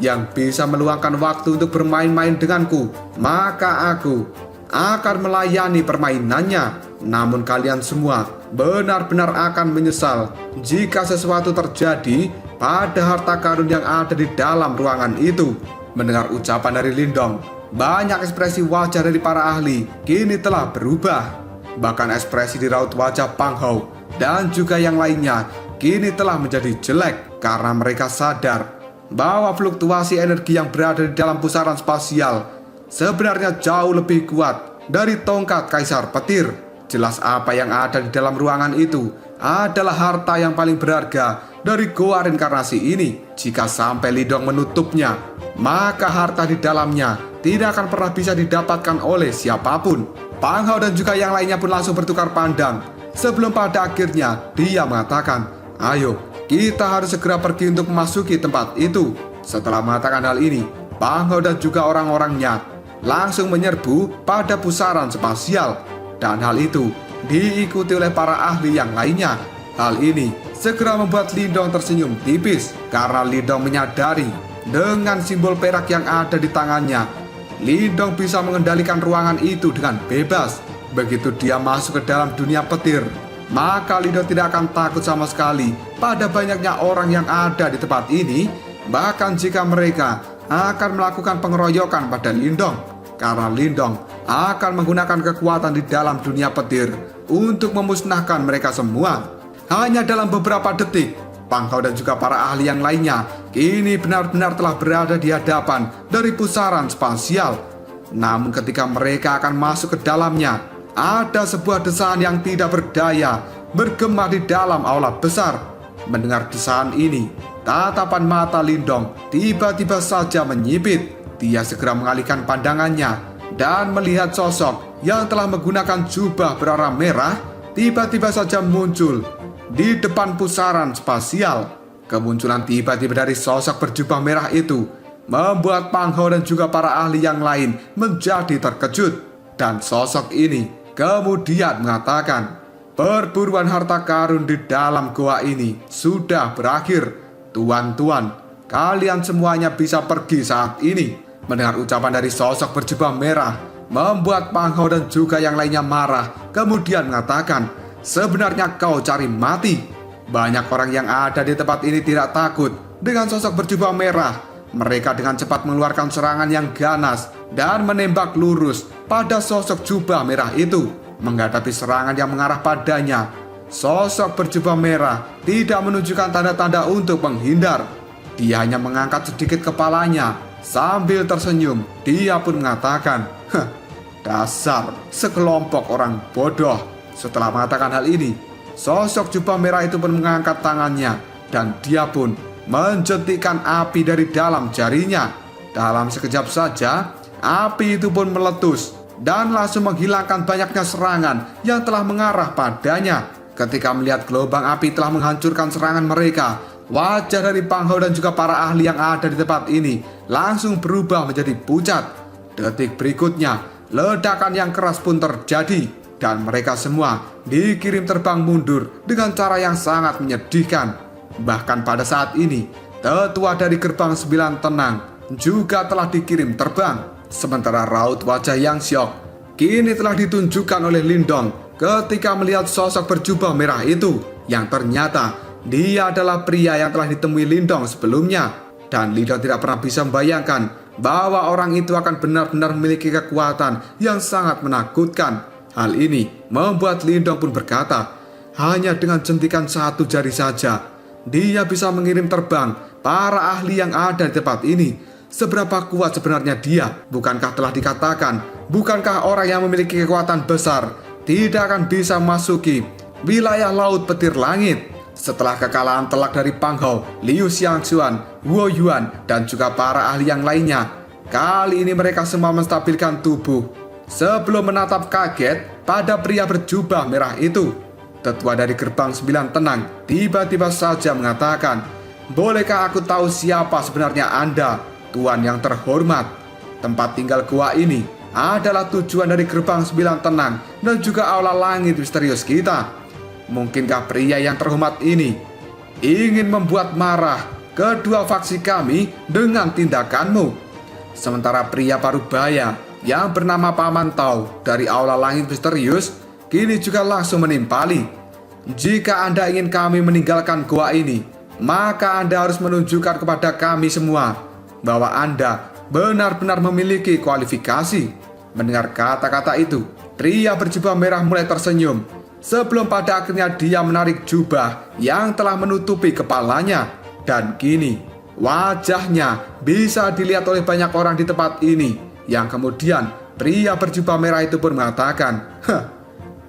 yang bisa meluangkan waktu untuk bermain-main denganku, maka aku akan melayani permainannya. Namun kalian semua benar-benar akan menyesal jika sesuatu terjadi pada harta karun yang ada di dalam ruangan itu. Mendengar ucapan dari Lindong, banyak ekspresi wajah dari para ahli kini telah berubah. Bahkan ekspresi di raut wajah Pang Hao dan juga yang lainnya kini telah menjadi jelek karena mereka sadar bahwa fluktuasi energi yang berada di dalam pusaran spasial sebenarnya jauh lebih kuat dari tongkat Kaisar Petir. Jelas apa yang ada di dalam ruangan itu adalah harta yang paling berharga dari goa reinkarnasi ini. Jika sampai Lindong menutupnya, maka harta di dalamnya tidak akan pernah bisa didapatkan oleh siapapun. Pang Hao dan juga yang lainnya pun langsung bertukar pandang. Sebelum pada akhirnya dia mengatakan, ayo kita harus segera pergi untuk memasuki tempat itu. Setelah mengatakan hal ini, Pang Hao dan juga orang-orangnya langsung menyerbu pada pusaran spasial. Dan hal itu diikuti oleh para ahli yang lainnya. Hal ini segera membuat Lindong tersenyum tipis karena Lindong menyadari dengan simbol perak yang ada di tangannya, Lindong bisa mengendalikan ruangan itu dengan bebas. Begitu dia masuk ke dalam dunia petir, maka Lindong tidak akan takut sama sekali pada banyaknya orang yang ada di tempat ini. Bahkan jika mereka akan melakukan pengeroyokan pada Lindong, karena Lindong akan menggunakan kekuatan di dalam dunia petir untuk memusnahkan mereka semua. Hanya dalam beberapa detik, Pang Hao dan juga para ahli yang lainnya kini benar-benar telah berada di hadapan dari pusaran spasial. Namun ketika mereka akan masuk ke dalamnya, ada sebuah desahan yang tidak berdaya bergema di dalam aula besar. Mendengar desahan ini, tatapan mata Lindong tiba-tiba saja menyipit. Dia segera mengalihkan pandangannya dan melihat sosok yang telah menggunakan jubah berwarna merah tiba-tiba saja muncul di depan pusaran spasial. Kemunculan tiba-tiba dari sosok berjubah merah itu membuat Pang Hao dan juga para ahli yang lain menjadi terkejut. Dan sosok ini kemudian mengatakan, perburuan harta karun di dalam goa ini sudah berakhir. Tuan-tuan, kalian semuanya bisa pergi saat ini. Mendengar ucapan dari sosok berjubah merah membuat Pang Hao dan juga yang lainnya marah. Kemudian mengatakan, sebenarnya kau cari mati. Banyak orang yang ada di tempat ini tidak takut dengan sosok berjubah merah. Mereka dengan cepat mengeluarkan serangan yang ganas dan menembak lurus pada sosok jubah merah itu. Menghadapi serangan yang mengarah padanya, sosok berjubah merah tidak menunjukkan tanda-tanda untuk menghindar. Dia hanya mengangkat sedikit kepalanya. Sambil tersenyum, dia pun mengatakan, dasar sekelompok orang bodoh. Setelah mengatakan hal ini, sosok jubah merah itu pun mengangkat tangannya dan dia pun menjentikkan api dari dalam jarinya. Dalam sekejap saja, api itu pun meletus dan langsung menghilangkan banyaknya serangan yang telah mengarah padanya. Ketika melihat gelombang api telah menghancurkan serangan mereka, wajah dari Pang Hao dan juga para ahli yang ada di tempat ini langsung berubah menjadi pucat. Detik berikutnya, ledakan yang keras pun terjadi dan mereka semua dikirim terbang mundur dengan cara yang sangat menyedihkan. Bahkan pada saat ini, tetua dari gerbang 9 tenang, juga telah dikirim terbang. Sementara raut wajah yang syok kini telah ditunjukkan oleh Lindong ketika melihat sosok berjubah merah itu, yang ternyata dia adalah pria yang telah ditemui Lindong sebelumnya. Dan Lindong tidak pernah bisa membayangkan bahwa orang itu akan benar-benar memiliki kekuatan yang sangat menakutkan. Hal ini membuat Lindong pun berkata, hanya dengan jentikan satu jari saja, dia bisa mengirim terbang para ahli yang ada di tempat ini. Seberapa kuat sebenarnya dia? Bukankah telah dikatakan, bukankah orang yang memiliki kekuatan besar tidak akan bisa memasuki wilayah laut petir langit? Setelah kekalahan telak dari Pang Hao, Liu Xiangxuan, Wo Yuan, dan juga para ahli yang lainnya, kali ini mereka semua menstabilkan tubuh sebelum menatap kaget pada pria berjubah merah itu. Tetua dari gerbang 9 tenang tiba-tiba saja mengatakan, bolehkah aku tahu siapa sebenarnya Anda, Tuan yang terhormat? Tempat tinggal gua ini adalah tujuan dari gerbang 9 tenang dan juga aula langit misterius kita. Mungkinkah pria yang terhormat ini ingin membuat marah kedua faksi kami dengan tindakanmu? Sementara pria parubaya yang bernama Paman Tau dari aula langit misterius kini juga langsung menimpali. Jika Anda ingin kami meninggalkan gua ini, maka Anda harus menunjukkan kepada kami semua bahwa Anda benar-benar memiliki kualifikasi. Mendengar kata-kata itu, pria berjubah merah mulai tersenyum sebelum pada akhirnya dia menarik jubah yang telah menutupi kepalanya. Dan kini wajahnya bisa dilihat oleh banyak orang di tempat ini, yang kemudian pria berjubah merah itu pun mengatakan,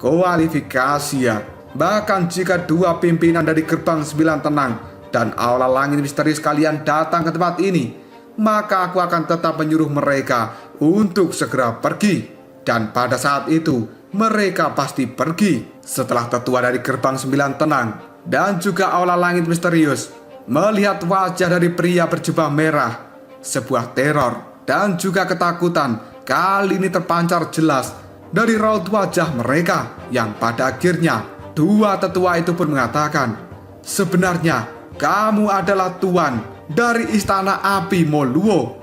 kualifikasi ya. Bahkan jika dua pimpinan dari gerbang 9 tenang dan aula langit misterius kalian datang ke tempat ini, maka aku akan tetap menyuruh mereka untuk segera pergi. Dan pada saat itu mereka pasti pergi. Setelah tetua dari gerbang 9 tenang dan juga aula langit misterius melihat wajah dari pria berjubah merah, sebuah teror dan juga ketakutan kali ini terpancar jelas dari raut wajah mereka, yang pada akhirnya dua tetua itu pun mengatakan, sebenarnya kamu adalah tuan dari istana api Moluo.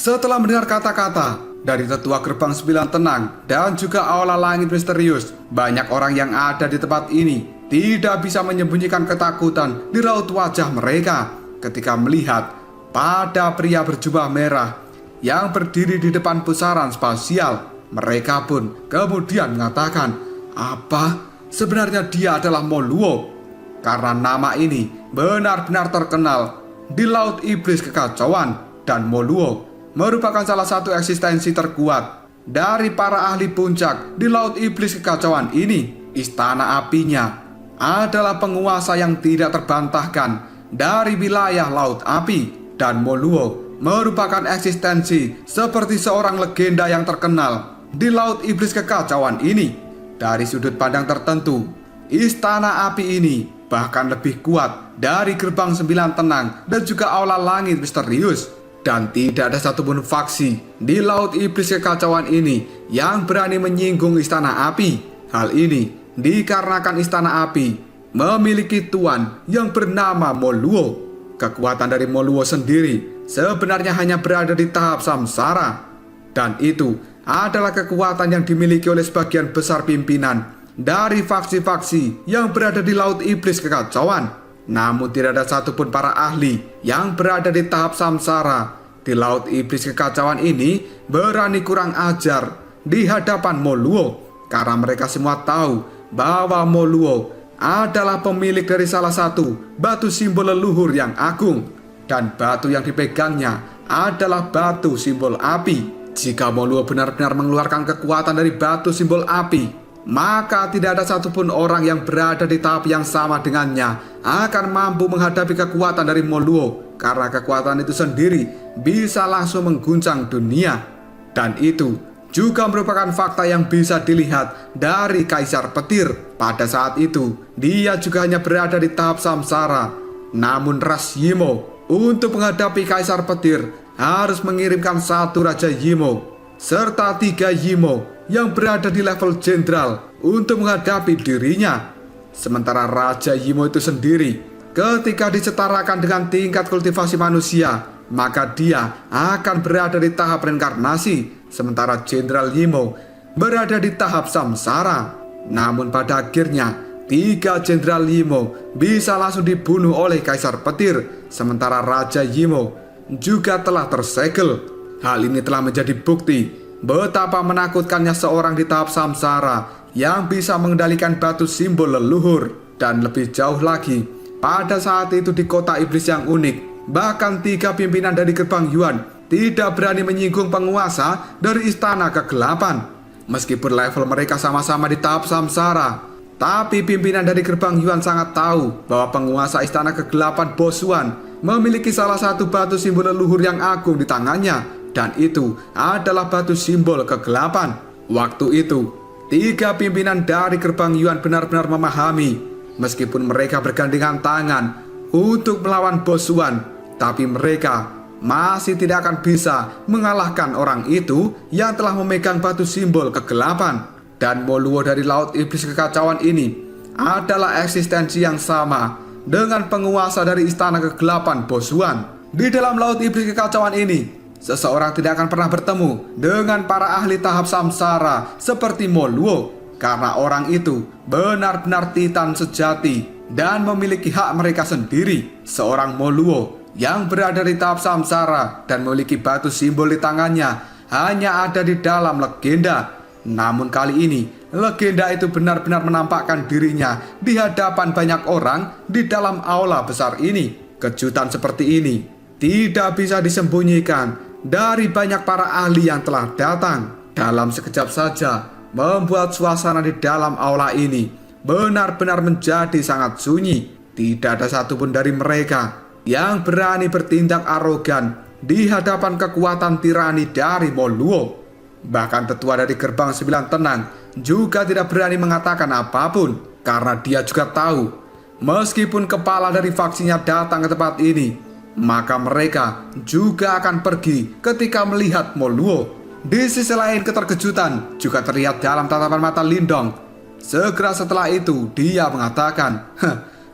Setelah mendengar kata-kata dari tetua gerbang 9 tenang dan juga aula langit misterius, banyak orang yang ada di tempat ini tidak bisa menyembunyikan ketakutan di raut wajah mereka ketika melihat pada pria berjubah merah yang berdiri di depan pusaran spasial. Mereka pun kemudian mengatakan, apa sebenarnya dia adalah Moluo? Karena nama ini benar-benar terkenal di laut iblis kekacauan, dan Moluo merupakan salah satu eksistensi terkuat dari para ahli puncak di laut iblis kekacauan ini. Istana apinya adalah penguasa yang tidak terbantahkan dari wilayah laut api, dan Moluo merupakan eksistensi seperti seorang legenda yang terkenal di laut iblis kekacauan ini. Dari sudut pandang tertentu, istana api ini bahkan lebih kuat dari gerbang 9 tenang dan juga aula langit misterius. Dan tidak ada satupun faksi di laut iblis kekacauan ini yang berani menyinggung istana api. Hal ini dikarenakan istana api memiliki tuan yang bernama Moluo. Kekuatan dari Moluo sendiri sebenarnya hanya berada di tahap samsara, dan itu adalah kekuatan yang dimiliki oleh sebagian besar pimpinan dari faksi-faksi yang berada di laut iblis kekacauan. Namun tidak ada satupun para ahli yang berada di tahap samsara di laut iblis kekacauan ini berani kurang ajar di hadapan Moluo, karena mereka semua tahu bahwa Moluo adalah pemilik dari salah satu batu simbol leluhur yang agung, dan batu yang dipegangnya adalah batu simbol api. Jika Moluo benar-benar mengeluarkan kekuatan dari batu simbol api, maka tidak ada satupun orang yang berada di tahap yang sama dengannya akan mampu menghadapi kekuatan dari Moluo, karena kekuatan itu sendiri bisa langsung mengguncang dunia. Dan itu juga merupakan fakta yang bisa dilihat dari Kaisar Petir. Pada saat itu dia juga hanya berada di tahap samsara, namun ras Yimo untuk menghadapi Kaisar Petir harus mengirimkan satu Raja Yimo serta 3 Yimo yang berada di level jenderal untuk menghadapi dirinya. Sementara Raja Yimo itu sendiri, ketika disetarakan dengan tingkat kultivasi manusia, maka dia akan berada di tahap reinkarnasi, sementara Jenderal Yimo berada di tahap samsara. Namun pada akhirnya 3 Jenderal Yimo bisa langsung dibunuh oleh Kaisar Petir, sementara Raja Yimo juga telah tersegel. Hal ini telah menjadi bukti betapa menakutkannya seorang di tahap samsara yang bisa mengendalikan batu simbol leluhur. Dan lebih jauh lagi, pada saat itu di kota iblis yang unik, bahkan 3 pimpinan dari gerbang Yuan tidak berani menyinggung penguasa dari istana kegelapan. Meskipun level mereka sama-sama di tahap samsara, tapi pimpinan dari gerbang Yuan sangat tahu bahwa penguasa istana kegelapan Bosuan memiliki salah satu batu simbol leluhur yang agung di tangannya, dan itu adalah batu simbol kegelapan. Waktu itu 3 pimpinan dari gerbang Yuan benar-benar memahami, meskipun mereka bergandengan tangan untuk melawan Bosuan, tapi mereka masih tidak akan bisa mengalahkan orang itu yang telah memegang batu simbol kegelapan. Dan Moluo dari Laut Iblis Kekacauan ini adalah eksistensi yang sama dengan penguasa dari istana kegelapan Bosuan. Di dalam Laut Iblis Kekacauan ini, seseorang tidak akan pernah bertemu dengan para ahli tahap samsara seperti Moluo, karena orang itu benar-benar titan sejati dan memiliki hak mereka sendiri. Seorang Moluo yang berada di tahap samsara dan memiliki batu simbol di tangannya hanya ada di dalam legenda. Namun kali ini, legenda itu benar-benar menampakkan dirinya di hadapan banyak orang di dalam aula besar ini. Kejutan seperti ini tidak bisa disembunyikan dari banyak para ahli yang telah datang. Dalam sekejap saja, membuat suasana di dalam aula ini benar-benar menjadi sangat sunyi. Tidak ada satupun dari mereka yang berani bertindak arogan di hadapan kekuatan tirani dari Moluo. Bahkan tetua dari gerbang 9 tenang juga tidak berani mengatakan apapun, karena dia juga tahu meskipun kepala dari faksinya datang ke tempat ini, maka mereka juga akan pergi ketika melihat Moluo. Di sisi lain, keterkejutan juga terlihat dalam tatapan mata Lindong. Segera setelah itu dia mengatakan,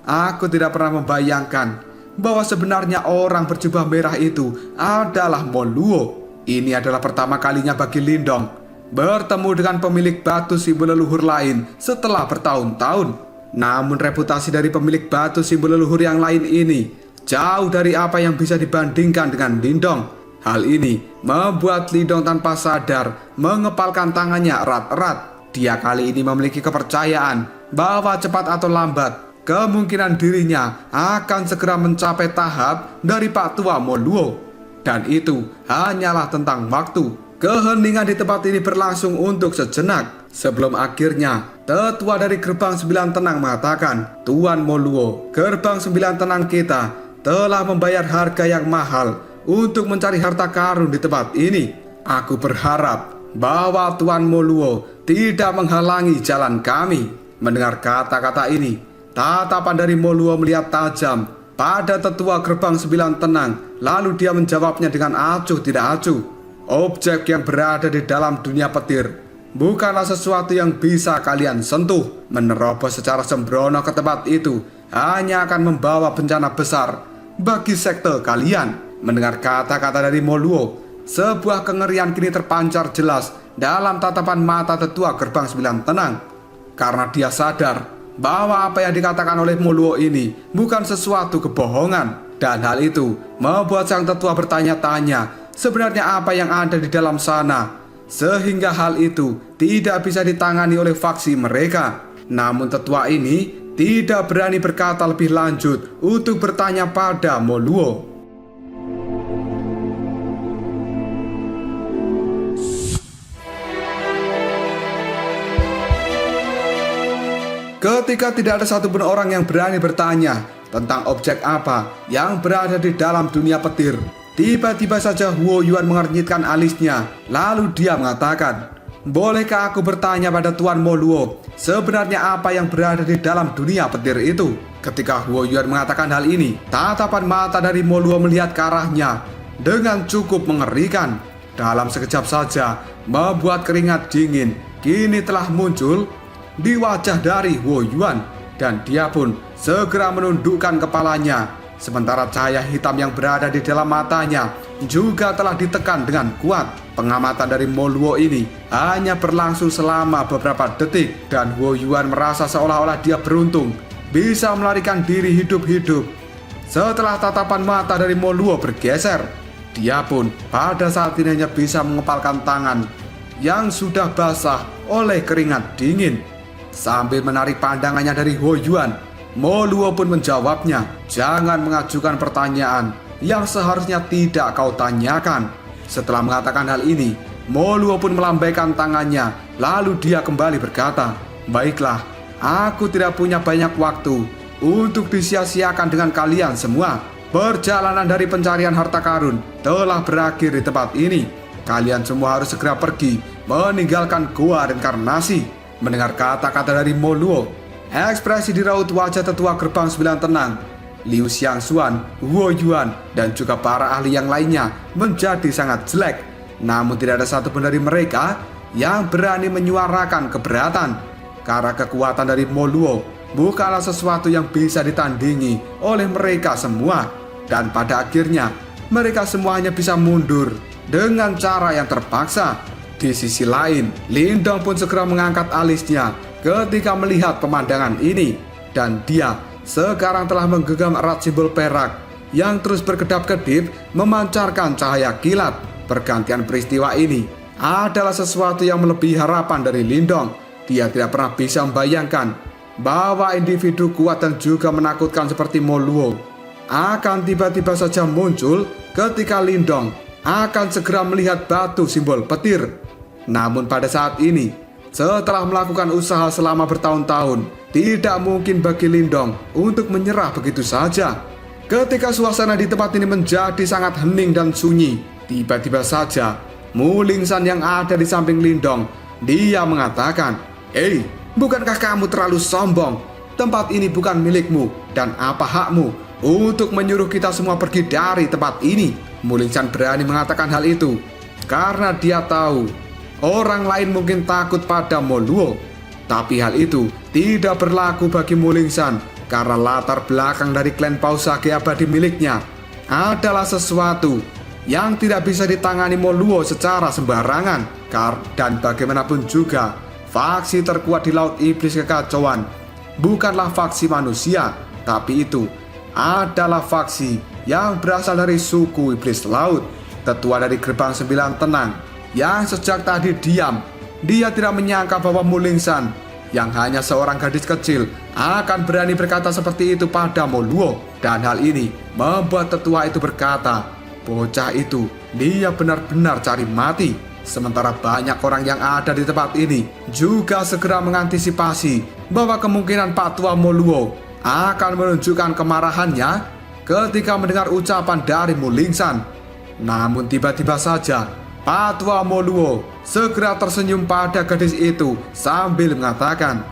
aku tidak pernah membayangkan bahwa sebenarnya orang berjubah merah itu adalah Moluo. Ini adalah pertama kalinya bagi Lindong bertemu dengan pemilik batu simbol leluhur lain setelah bertahun-tahun. Namun reputasi dari pemilik batu simbol leluhur yang lain ini jauh dari apa yang bisa dibandingkan dengan Lindong. Hal ini membuat Lindong tanpa sadar mengepalkan tangannya erat-erat. Dia kali ini memiliki kepercayaan bahwa cepat atau lambat kemungkinan dirinya akan segera mencapai tahap dari Pak Tua Moluo. Dan itu hanyalah tentang waktu. Keheningan di tempat ini berlangsung untuk sejenak, sebelum akhirnya tetua dari gerbang 9 tenang mengatakan, Tuan Moluo, gerbang 9 tenang kita telah membayar harga yang mahal untuk mencari harta karun di tempat ini. Aku berharap bahwa Tuan Moluo tidak menghalangi jalan kami. Mendengar kata-kata ini, tatapan dari Moluo melihat tajam pada tetua gerbang 9 tenang. Lalu dia menjawabnya dengan acuh tidak acuh. Objek yang berada di dalam dunia petir bukanlah sesuatu yang bisa kalian sentuh. Menerobos secara sembrono ke tempat itu hanya akan membawa bencana besar bagi sekte kalian. Mendengar kata-kata dari Moluo, sebuah kengerian kini terpancar jelas dalam tatapan mata tetua gerbang 9 tenang. Karena dia sadar bahwa apa yang dikatakan oleh Moluo ini bukan sesuatu kebohongan. Dan hal itu membuat sang tetua bertanya-tanya sebenarnya apa yang ada di dalam sana, sehingga hal itu tidak bisa ditangani oleh faksi mereka. Namun tetua ini tidak berani berkata lebih lanjut untuk bertanya pada Moluo. Ketika tidak ada satupun orang yang berani bertanya tentang objek apa yang berada di dalam dunia petir, tiba-tiba saja Huo Yuan mengernyitkan alisnya. Lalu dia mengatakan, bolehkah aku bertanya pada Tuan Moluo, sebenarnya apa yang berada di dalam dunia petir itu? Ketika Huo Yuan mengatakan hal ini, tatapan mata dari Moluo melihat ke arahnya dengan cukup mengerikan. dalam sekejap saja membuat keringat dingin kini telah muncul di wajah dari Wo Yuan, dan dia pun segera menundukkan kepalanya. Sementara cahaya hitam yang berada di dalam matanya juga telah ditekan dengan kuat. Pengamatan dari Mo Luo ini hanya berlangsung selama beberapa detik, dan Wo Yuan merasa seolah-olah dia beruntung bisa melarikan diri hidup-hidup. Setelah tatapan mata dari Mo Luo bergeser, dia pun pada saat ini hanya bisa mengepalkan tangan yang sudah basah oleh keringat dingin. Sambil menarik pandangannya dari Wo Yuan, Mo Luo pun menjawabnya, "Jangan mengajukan pertanyaan yang seharusnya tidak kau tanyakan." Setelah mengatakan hal ini, Mo Luo pun melambaikan tangannya, lalu dia kembali berkata, "Baiklah, aku tidak punya banyak waktu untuk disia-siakan dengan kalian semua. Perjalanan dari pencarian harta karun telah berakhir di tempat ini. Kalian semua harus segera pergi meninggalkan gua reinkarnasi." Mendengar kata-kata dari Mo Luo, ekspresi di raut wajah tetua gerbang 9 tenang, Liu Xiangxuan, Wo Yuan, dan juga para ahli yang lainnya menjadi sangat jelek. Namun tidak ada satupun dari mereka yang berani menyuarakan keberatan, karena kekuatan dari Mo Luo bukanlah sesuatu yang bisa ditandingi oleh mereka semua. Dan pada akhirnya mereka semuanya bisa mundur dengan cara yang terpaksa. Di sisi lain, Lindong pun segera mengangkat alisnya ketika melihat pemandangan ini, dan dia sekarang telah menggenggam erat simbol perak yang terus berkedap-kedip memancarkan cahaya kilat. Pergantian peristiwa ini adalah sesuatu yang melebihi harapan dari Lindong. Dia tidak pernah bisa membayangkan bahwa individu kuat dan juga menakutkan seperti Mo Luo akan tiba-tiba saja muncul ketika Lindong akan segera melihat batu simbol petir. Namun pada saat ini, setelah melakukan usaha selama bertahun-tahun, tidak mungkin bagi Lindong untuk menyerah begitu saja. Ketika suasana di tempat ini menjadi sangat hening dan sunyi, tiba-tiba saja Mu Lingsan yang ada di samping Lindong, dia mengatakan, "Hei, bukankah kamu terlalu sombong? Tempat ini bukan milikmu, dan apa hakmu untuk menyuruh kita semua pergi dari tempat ini?" Mu Lingsan berani mengatakan hal itu karena dia tahu orang lain mungkin takut pada Mo Luo. Tapi hal itu tidak berlaku bagi Mu Lingsan, karena latar belakang dari klan Pausage abadi miliknya adalah sesuatu yang tidak bisa ditangani Mo Luo secara sembarangan. Dan bagaimanapun juga, faksi terkuat di Laut Iblis Kekacauan bukanlah faksi manusia, tapi itu adalah faksi yang berasal dari suku Iblis Laut. Tetua dari Gerbang 9 Tenang yang sejak tadi diam, dia tidak menyangka bahwa Mu Lingsan yang hanya seorang gadis kecil akan berani berkata seperti itu pada Mo Luo. Dan hal ini membuat tetua itu berkata, bocah itu dia benar-benar cari mati. Sementara banyak orang yang ada di tempat ini juga segera mengantisipasi bahwa kemungkinan Pak Tua Mo Luo akan menunjukkan kemarahannya ketika mendengar ucapan dari Mu Lingsan. Namun tiba-tiba saja Pak Tua Mo Luo segera tersenyum pada gadis itu sambil mengatakan,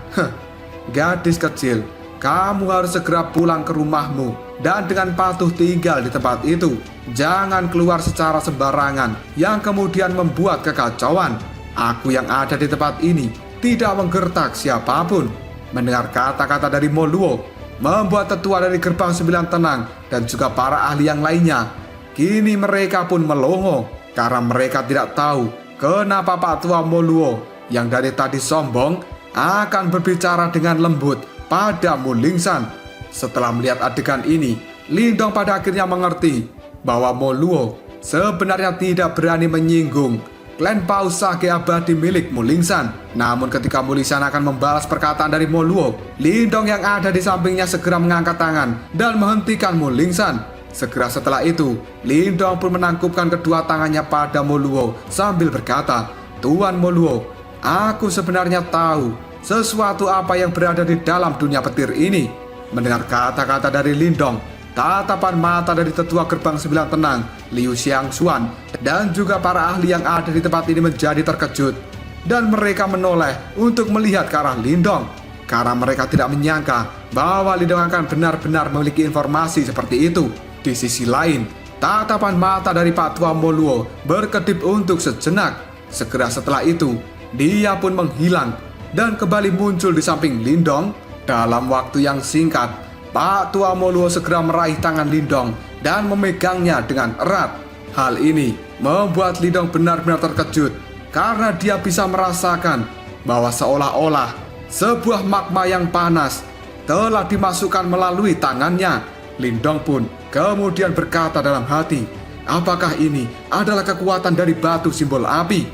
"Gadis kecil, kamu harus segera pulang ke rumahmu dan dengan patuh tinggal di tempat itu. Jangan keluar secara sembarangan yang kemudian membuat kekacauan. Aku yang ada di tempat ini tidak menggertak siapapun." Mendengar kata-kata dari Mo Luo membuat tetua dari Gerbang 9 Tenang dan juga para ahli yang lainnya, kini mereka pun melongo. Karena mereka tidak tahu kenapa Pak Tua Mo Luo yang dari tadi sombong akan berbicara dengan lembut pada Mu Lingsan. Setelah melihat adegan ini, Lindong pada akhirnya mengerti bahwa Mo Luo sebenarnya tidak berani menyinggung klan Pausage abadi milik Mu Lingsan. Namun ketika Mu Lingsan akan membalas perkataan dari Mo Luo, Lindong yang ada di sampingnya segera mengangkat tangan dan menghentikan Mu Lingsan. Segera setelah itu, Lindong pun menangkupkan kedua tangannya pada Mo Luo sambil berkata, "Tuan Mo Luo, aku sebenarnya tahu sesuatu apa yang berada di dalam dunia petir ini." Mendengar kata-kata dari Lindong, tatapan mata dari tetua Gerbang 9 Tenang, Liu Xiangxuan, dan juga para ahli yang ada di tempat ini menjadi terkejut. Dan mereka menoleh untuk melihat ke arah Lindong, karena mereka tidak menyangka bahwa Lindong akan benar-benar memiliki informasi seperti itu. Di sisi lain, Tatapan mata dari Pak Tua Moluo berkedip untuk sejenak. Segera setelah itu, dia pun menghilang dan kembali muncul di samping Lindong. Dalam waktu yang singkat, Pak Tua Moluo segera meraih tangan Lindong dan memegangnya dengan erat. Hal ini membuat Lindong benar-benar terkejut karena dia bisa merasakan bahwa seolah-olah sebuah magma yang panas telah dimasukkan melalui tangannya. Lindong pun kemudian berkata dalam hati, apakah ini adalah kekuatan dari batu simbol api?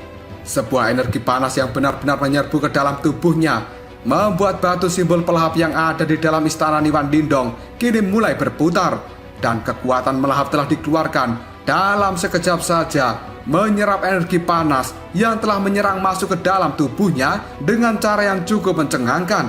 Sebuah energi panas yang benar-benar menyerbu ke dalam tubuhnya membuat batu simbol pelahap yang ada di dalam istana Niwan Lindong kini mulai berputar, dan kekuatan melahap telah dikeluarkan dalam sekejap saja, menyerap energi panas yang telah menyerang masuk ke dalam tubuhnya dengan cara yang cukup mencengangkan.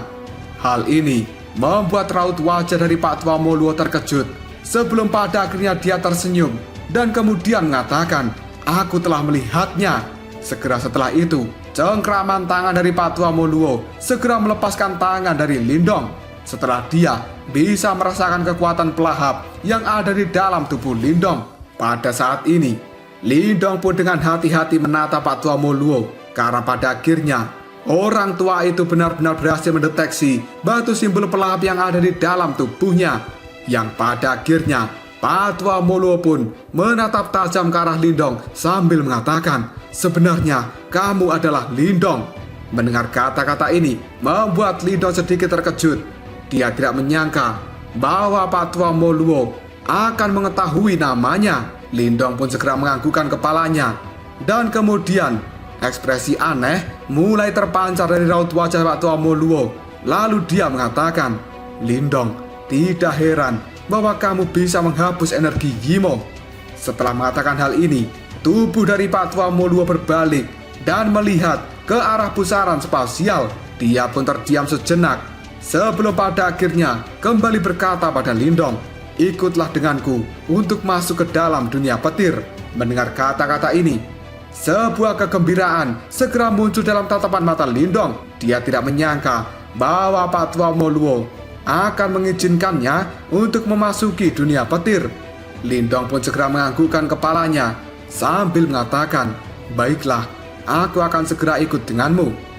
Hal ini membuat raut wajah dari Pak Tua Moluo terkejut, sebelum pada akhirnya dia tersenyum dan kemudian mengatakan, aku telah melihatnya. Segera setelah itu, cengkraman tangan dari Pak Tua Moluo segera melepaskan tangan dari Lindong. Setelah dia bisa merasakan kekuatan pelahap yang ada di dalam tubuh Lindong. Pada saat ini, Lindong pun dengan hati-hati menatap Pak Tua Moluo, karena pada akhirnya orang tua itu benar-benar berhasil mendeteksi batu simbol pelahap yang ada di dalam tubuhnya. Yang pada akhirnya Pak Tua Moluo pun menatap tajam ke arah Lindong sambil mengatakan, sebenarnya kamu adalah Lindong. Mendengar kata-kata ini membuat Lindong sedikit terkejut. Dia tidak menyangka bahwa Pak Tua Moluo akan mengetahui namanya. Lindong pun segera menganggukkan kepalanya, dan kemudian ekspresi aneh mulai terpancar dari raut wajah Pak Tua Moluo. Lalu dia mengatakan, Lindong, tidak heran bahwa kamu bisa menghapus energi Yimo. Setelah mengatakan hal ini, tubuh dari Pak Tua Moluo berbalik dan melihat ke arah pusaran spasial. Dia pun terdiam sejenak sebelum pada akhirnya kembali berkata pada Lindong, ikutlah denganku untuk masuk ke dalam dunia petir. Mendengar kata-kata ini, sebuah kegembiraan segera muncul dalam tatapan mata Lindong. Dia tidak menyangka bahwa Pak Tua Moluo akan mengizinkannya untuk memasuki dunia petir. Lindong pun segera menganggukkan kepalanya sambil mengatakan, baiklah, aku akan segera ikut denganmu.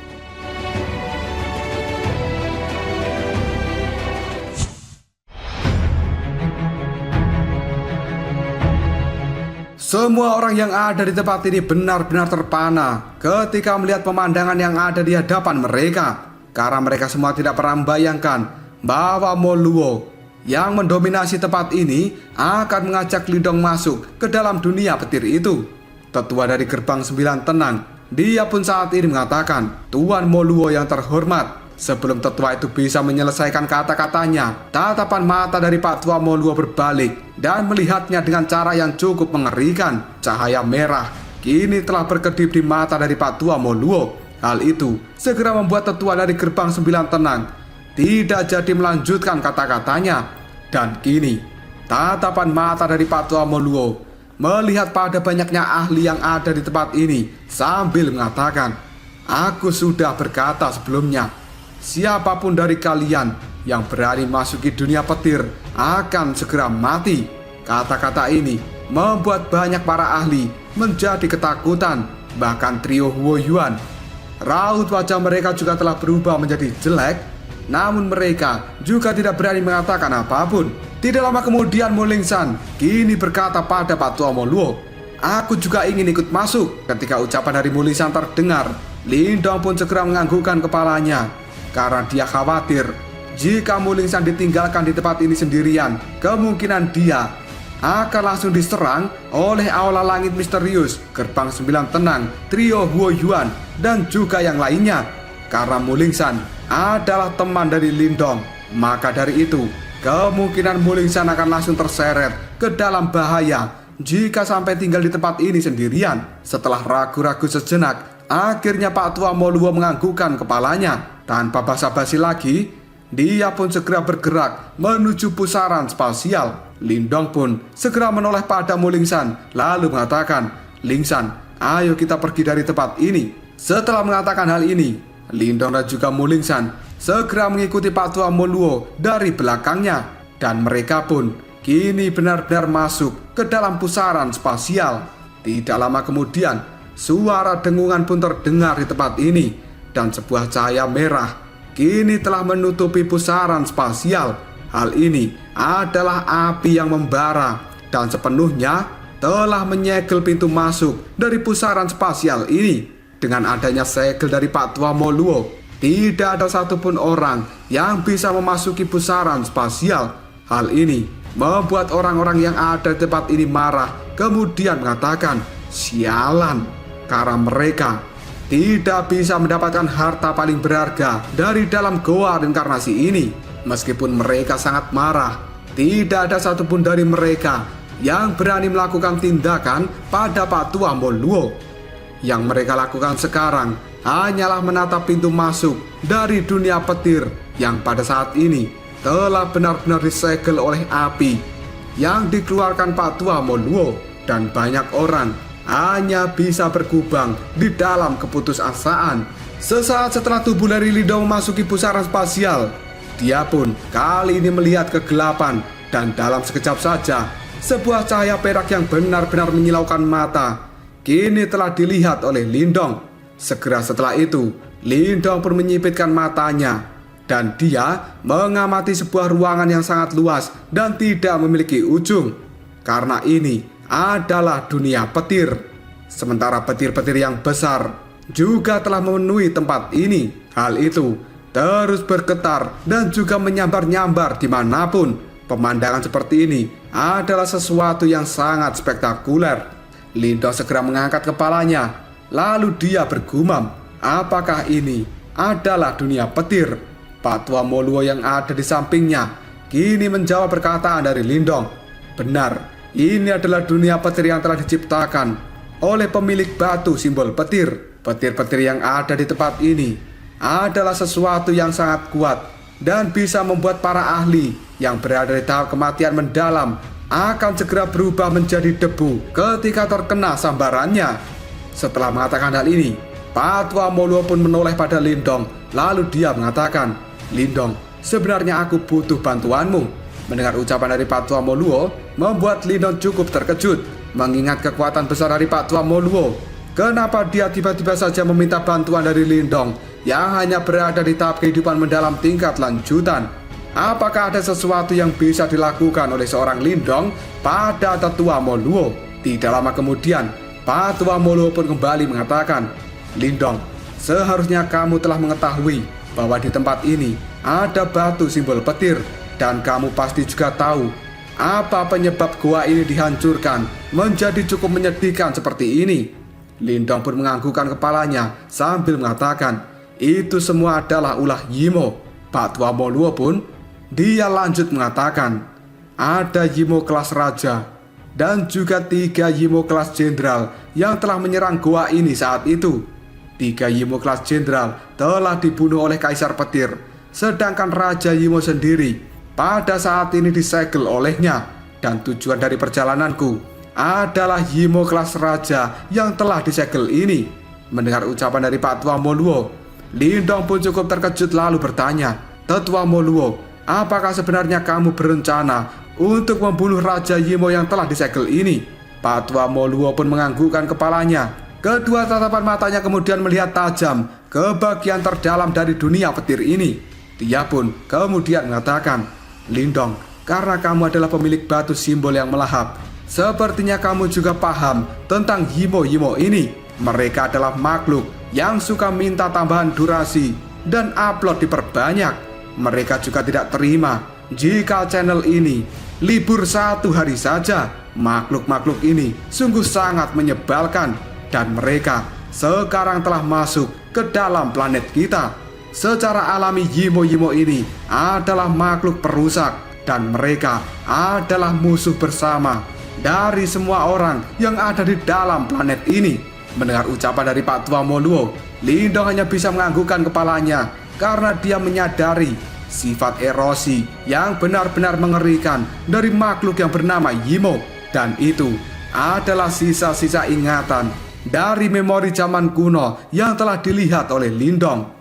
Semua orang yang ada di tempat ini benar-benar terpana ketika melihat pemandangan yang ada di hadapan mereka, karena mereka semua tidak pernah membayangkan bahwa Moluo yang mendominasi tempat ini akan mengajak Lindong masuk ke dalam dunia petir itu. Tetua dari Gerbang 9 Tenang, dia pun saat ini mengatakan, Tuan Moluo yang terhormat. Sebelum tetua itu bisa menyelesaikan kata-katanya, tatapan mata dari Pak Tua Moluo berbalik dan melihatnya dengan cara yang cukup mengerikan. Cahaya merah kini telah berkedip di mata dari Pak Tua Moluo. Hal itu segera membuat tetua dari Gerbang 9 Tenang tidak jadi melanjutkan kata-katanya. Dan kini tatapan mata dari Pak Tua Moluo melihat pada banyaknya ahli yang ada di tempat ini sambil mengatakan, aku sudah berkata sebelumnya, siapapun dari kalian yang berani masuki dunia petir akan segera mati. Kata-kata ini membuat banyak para ahli menjadi ketakutan. Bahkan trio Huo Yuan, raut wajah mereka juga telah berubah menjadi jelek. Namun mereka juga tidak berani mengatakan apapun. Tidak lama kemudian Muling San kini berkata pada Pak Tua Moluo, aku juga ingin ikut masuk. Ketika ucapan dari Muling San terdengar, Lindong pun segera menganggukkan kepalanya, karena dia khawatir jika Muling San ditinggalkan di tempat ini sendirian, kemungkinan dia akan langsung diserang oleh aula langit misterius, Gerbang 9 Tenang, trio Huo Yuan, dan juga yang lainnya. Karena Muling San adalah teman dari Lindong, maka dari itu kemungkinan Muling San akan langsung terseret ke dalam bahaya jika sampai tinggal di tempat ini sendirian. Setelah ragu-ragu sejenak, akhirnya Pak Tua Moluo menganggukkan kepalanya. Tanpa basa-basi lagi, dia pun segera bergerak menuju pusaran spasial. Lindong pun segera menoleh pada Muling San lalu mengatakan, Ling San, ayo kita pergi dari tempat ini. Setelah mengatakan hal ini, Lindong dan juga Muling San segera mengikuti Pak Tua Moluo dari belakangnya, dan mereka pun kini benar-benar masuk ke dalam pusaran spasial. Tidak lama kemudian, suara dengungan pun terdengar di tempat ini, dan sebuah cahaya merah kini telah menutupi pusaran spasial. Hal ini adalah api yang membara dan sepenuhnya telah menyegel pintu masuk dari pusaran spasial ini. Dengan adanya segel dari Pak Tua Moluo, tidak ada satupun orang yang bisa memasuki pusaran spasial. Hal ini membuat orang-orang yang ada di tempat ini marah, kemudian mengatakan, "Sialan," karena mereka tidak bisa mendapatkan harta paling berharga dari dalam goa reinkarnasi ini. Meskipun mereka sangat marah, tidak ada satupun dari mereka yang berani melakukan tindakan pada Pak Tua Moluo. Yang mereka lakukan sekarang hanyalah menatap pintu masuk dari dunia petir yang pada saat ini telah benar-benar disegel oleh api yang dikeluarkan Pak Tua Moluo, dan banyak orang hanya bisa berkubang di dalam keputusasaan. Sesaat setelah tubuh dari Lindong memasuki pusaran spasial, dia pun kali ini melihat kegelapan, dan dalam sekejap saja sebuah cahaya perak yang benar-benar menyilaukan mata kini telah dilihat oleh Lindong. Segera setelah itu, Lindong pun menyipitkan matanya dan dia mengamati sebuah ruangan yang sangat luas dan tidak memiliki ujung. Karena ini adalah dunia petir. Sementara petir-petir yang besar juga telah memenuhi tempat ini. Hal itu terus bergetar dan juga menyambar-nyambar dimanapun. Pemandangan seperti ini adalah sesuatu yang sangat spektakuler. Lindong segera mengangkat kepalanya, lalu dia bergumam, apakah ini adalah dunia petir? Pak Tua Moluo yang ada di sampingnya kini menjawab perkataan dari Lindong. Benar, ini adalah dunia petir yang telah diciptakan oleh pemilik batu simbol petir. Petir-petir yang ada di tempat ini adalah sesuatu yang sangat kuat dan bisa membuat para ahli yang berada di tahap kematian mendalam akan segera berubah menjadi debu ketika terkena sambarannya. Setelah mengatakan hal ini, Pak Tua Moluo pun menoleh pada Lindong, lalu dia mengatakan, "Lindong, sebenarnya aku butuh bantuanmu." Mendengar ucapan dari Pak Tua Moluo membuat Lindong cukup terkejut. Mengingat kekuatan besar dari Pak Tua Moluo, kenapa dia tiba-tiba saja meminta bantuan dari Lindong yang hanya berada di tahap kehidupan mendalam tingkat lanjutan? Apakah ada sesuatu yang bisa dilakukan oleh seorang Lindong pada Tetua Moluo? Tidak lama kemudian, Pak Tua Moluo pun kembali mengatakan, "Lindong, seharusnya kamu telah mengetahui bahwa di tempat ini ada batu simbol petir, dan kamu pasti juga tahu apa penyebab gua ini dihancurkan menjadi cukup menyedihkan seperti ini." Lindong pun menganggukkan kepalanya sambil mengatakan, "Itu semua adalah ulah Yimo." Pak Tua Moluo pun dia lanjut mengatakan, "Ada Yimo kelas raja dan juga 3 Yimo kelas jenderal yang telah menyerang goa ini saat itu. 3 Yimo kelas jenderal telah dibunuh oleh Kaisar Petir, sedangkan Raja Yimo sendiri pada saat ini disegel olehnya. Dan tujuan dari perjalananku adalah Yimo kelas raja yang telah disegel ini." Mendengar ucapan dari Pak Tua Moluo, Lindong pun cukup terkejut lalu bertanya, "Tetua Moluo, apakah sebenarnya kamu berencana untuk membunuh Raja Yimo yang telah disegel ini?" Pak Tua Moluo pun menganggukkan kepalanya. Kedua tatapan matanya kemudian melihat tajam ke bagian terdalam dari dunia petir ini. Dia pun kemudian mengatakan, "Lindong, karena kamu adalah pemilik batu simbol yang melahap, sepertinya kamu juga paham tentang Yimo-Yimo ini. Mereka adalah makhluk yang suka minta tambahan durasi dan upload diperbanyak. Mereka juga tidak terima jika channel ini libur 1 hari saja. Makhluk-makhluk ini sungguh sangat menyebalkan, dan mereka sekarang telah masuk ke dalam planet kita. Secara alami Yimo-Yimo ini adalah makhluk perusak, dan mereka adalah musuh bersama dari semua orang yang ada di dalam planet ini." Mendengar ucapan dari Pak Tua Moluo, Lindong hanya bisa menganggukkan kepalanya karena dia menyadari sifat erosi yang benar-benar mengerikan dari makhluk yang bernama Yimo, dan itu adalah sisa-sisa ingatan dari memori zaman kuno yang telah dilihat oleh Lindong.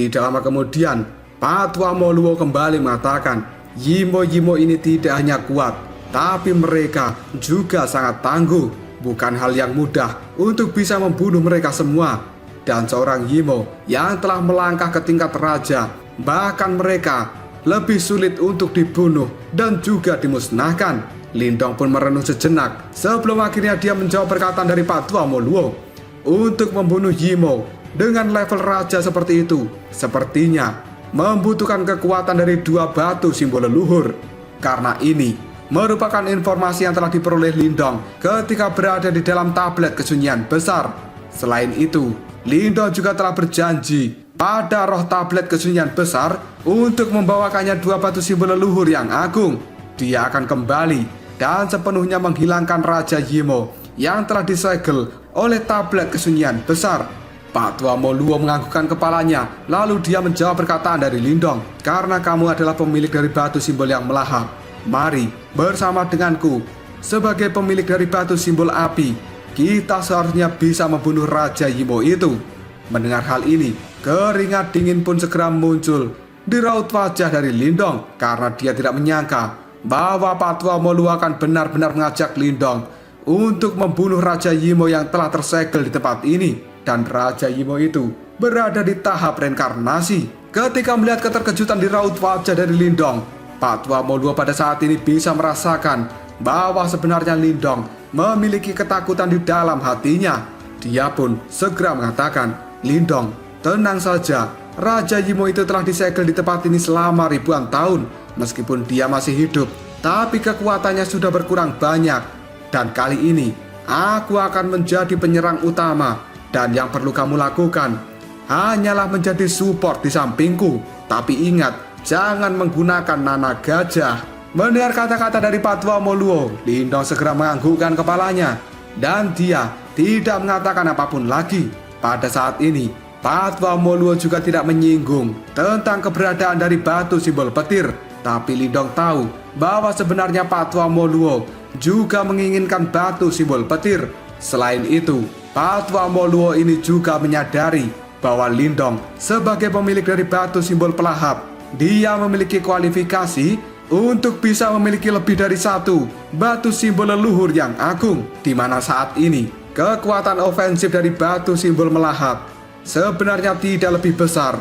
Tidak lama kemudian, Pak Moluo kembali mengatakan, Yimo-Yimo ini tidak hanya kuat, tapi mereka juga sangat tangguh. Bukan hal yang mudah untuk bisa membunuh mereka semua. Dan seorang Yimo yang telah melangkah ke tingkat raja, bahkan mereka lebih sulit untuk dibunuh dan juga dimusnahkan. Lindong pun merenung sejenak sebelum akhirnya dia menjawab perkataan dari Pak Moluo. Untuk membunuh Yimo dengan level raja seperti itu, sepertinya membutuhkan kekuatan dari 2 batu simbol leluhur. Karena ini merupakan informasi yang telah diperoleh Lindong ketika berada di dalam tablet kesunyian besar. Selain itu, Lindong juga telah berjanji pada roh tablet kesunyian besar untuk membawakannya 2 batu simbol leluhur yang agung. Dia akan kembali dan sepenuhnya menghilangkan Raja Yimo yang telah disegel oleh tablet kesunyian besar. Pak Moluo menganggukkan kepalanya, lalu dia menjawab perkataan dari Lindong, karena kamu adalah pemilik dari batu simbol yang melahap. Mari bersama denganku sebagai pemilik dari batu simbol api. Kita seharusnya bisa membunuh Raja Yimo itu. Mendengar hal ini, keringat dingin pun segera muncul di raut wajah dari Lindong karena dia tidak menyangka bahwa Pak Moluo akan benar-benar mengajak Lindong untuk membunuh Raja Yimo yang telah tersegel di tempat ini. Dan Raja Yimo itu berada di tahap reinkarnasi. Ketika melihat keterkejutan di raut wajah dari Lindong, Pak Moluo pada saat ini bisa merasakan bahwa sebenarnya Lindong memiliki ketakutan di dalam hatinya. Dia pun segera mengatakan, Lindong, tenang saja. Raja Yimo itu telah disegel di tempat ini selama ribuan tahun. Meskipun dia masih hidup, tapi kekuatannya sudah berkurang banyak. Dan kali ini, aku akan menjadi penyerang utama. Dan yang perlu kamu lakukan hanyalah menjadi support di sampingku. Tapi ingat, jangan menggunakan nana gajah. Mendengar kata-kata dari Pak Moluo, Lindong segera menganggukkan kepalanya. Dan dia tidak mengatakan apapun lagi. Pada saat ini, Pak Moluo juga tidak menyinggung tentang keberadaan dari batu simbol petir. Tapi Lindong tahu bahwa sebenarnya Pak Moluo juga menginginkan batu simbol petir. Selain itu, Pak Moluo ini juga menyadari bahwa Lindong sebagai pemilik dari batu simbol pelahap, dia memiliki kualifikasi untuk bisa memiliki lebih dari 1 batu simbol leluhur yang agung, di mana saat ini kekuatan ofensif dari batu simbol melahap sebenarnya tidak lebih besar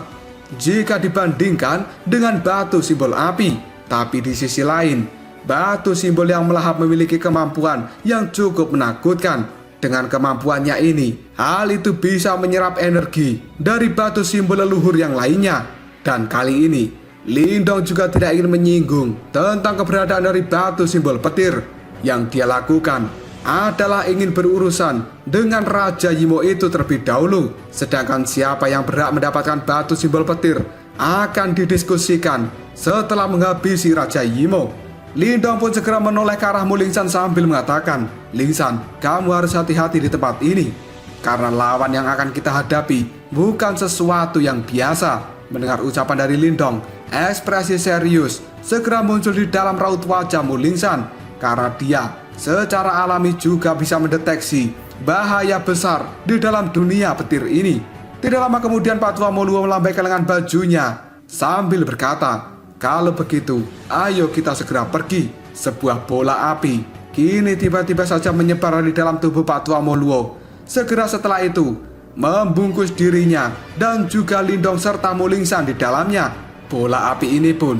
jika dibandingkan dengan batu simbol api. Tapi di sisi lain, batu simbol yang melahap memiliki kemampuan yang cukup menakutkan. Dengan kemampuannya ini, hal itu bisa menyerap energi dari batu simbol leluhur yang lainnya. Dan kali ini, Lindong juga tidak ingin menyinggung tentang keberadaan dari batu simbol petir. Yang dia lakukan adalah ingin berurusan dengan Raja Yimo itu terlebih dahulu. Sedangkan siapa yang berhak mendapatkan batu simbol petir akan didiskusikan setelah menghabisi Raja Yimo. Lindong pun segera menoleh ke arah Mulingsan sambil mengatakan, Lingsan, kamu harus hati-hati di tempat ini, karena lawan yang akan kita hadapi bukan sesuatu yang biasa. Mendengar ucapan dari Lindong, ekspresi serius segera muncul di dalam raut wajah Mulingsan, karena dia secara alami juga bisa mendeteksi bahaya besar di dalam dunia petir ini. Tidak lama kemudian Pak Moluo melambaikan lengan bajunya sambil berkata, kalau begitu, ayo kita segera pergi. Sebuah bola api kini tiba-tiba saja menyebar di dalam tubuh Pak Moluo. Segera setelah itu, membungkus dirinya dan juga Lindong serta Mulingsan di dalamnya. Bola api ini pun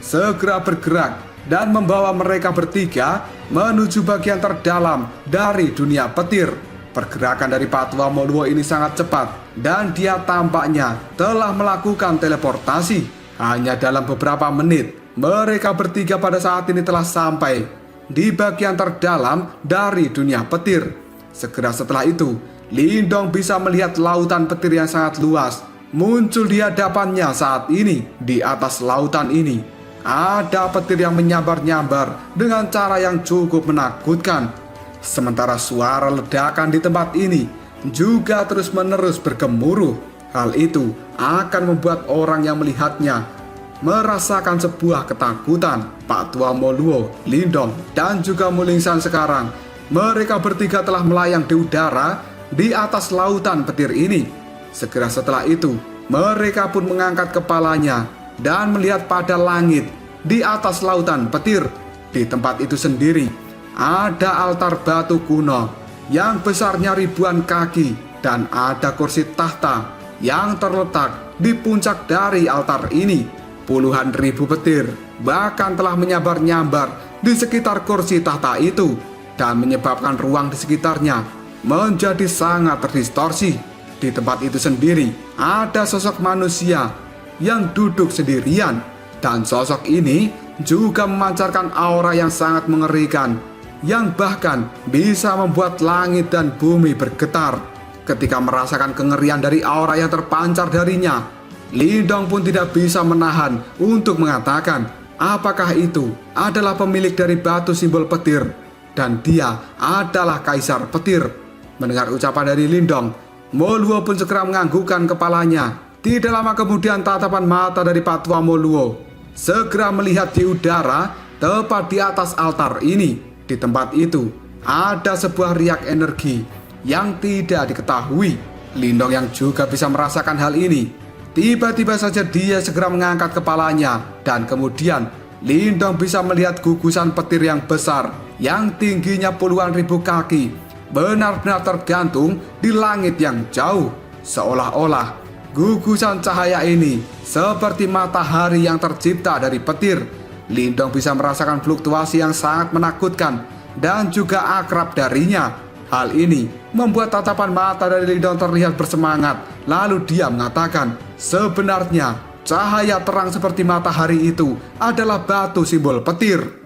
segera bergerak dan membawa mereka bertiga menuju bagian terdalam dari dunia petir. Pergerakan dari Pak Moluo ini sangat cepat dan dia tampaknya telah melakukan teleportasi. Hanya dalam beberapa menit, mereka bertiga pada saat ini telah sampai di bagian terdalam dari dunia petir. Segera setelah itu, Lindong bisa melihat lautan petir yang sangat luas muncul di hadapannya saat ini. Di atas lautan ini, ada petir yang menyambar-nyambar dengan cara yang cukup menakutkan. Sementara suara ledakan di tempat ini juga terus-menerus bergemuruh. Hal itu akan membuat orang yang melihatnya merasakan sebuah ketakutan. Pak Moluo, Lindong, dan juga Mulingsan sekarang, mereka bertiga telah melayang di udara di atas lautan petir ini. Segera setelah itu, Mereka pun mengangkat kepalanya dan melihat pada langit di atas lautan petir. Di tempat itu sendiri ada altar batu kuno yang besarnya ribuan kaki dan ada kursi tahta yang terletak di puncak dari altar ini. Puluhan ribu petir bahkan telah menyabar-nyambar di sekitar kursi tahta itu dan menyebabkan ruang di sekitarnya menjadi sangat terdistorsi. Di tempat itu sendiri ada sosok manusia yang duduk sendirian, dan sosok ini juga memancarkan aura yang sangat mengerikan yang bahkan bisa membuat langit dan bumi bergetar. Ketika merasakan kengerian dari aura yang terpancar darinya, Lindong pun tidak bisa menahan untuk mengatakan apakah itu adalah pemilik dari batu simbol petir dan dia adalah kaisar petir. Mendengar ucapan dari Lindong, Moluo pun segera menganggukkan kepalanya. Tidak lama kemudian tatapan mata dari Patwa Moluo segera melihat di udara tepat di atas altar ini. Di tempat itu ada sebuah riak energi yang tidak diketahui. Lindong yang juga bisa merasakan hal ini, tiba-tiba saja dia segera mengangkat kepalanya dan kemudian Lindong bisa melihat gugusan petir yang besar yang tingginya puluhan ribu kaki benar-benar tergantung di langit yang jauh. Seolah-olah gugusan cahaya ini seperti matahari yang tercipta dari petir. Lindong bisa merasakan fluktuasi yang sangat menakutkan dan juga akrab darinya. Hal ini membuat tatapan mata dari Lindong terlihat bersemangat. Lalu dia mengatakan, sebenarnya cahaya terang seperti matahari itu adalah batu simbol petir.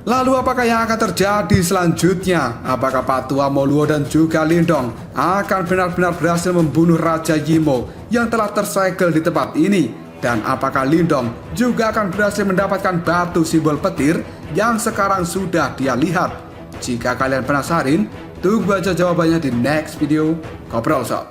Lalu apakah yang akan terjadi selanjutnya? Apakah Patwa Moluo dan juga Lindong akan benar-benar berhasil membunuh Raja Yimo yang telah tersegel di tempat ini? Dan apakah Lindong juga akan berhasil mendapatkan batu simbol petir yang sekarang sudah dia lihat? Jika kalian penasaran, tunggu aja jawabannya di next video. Ngobrol Sob.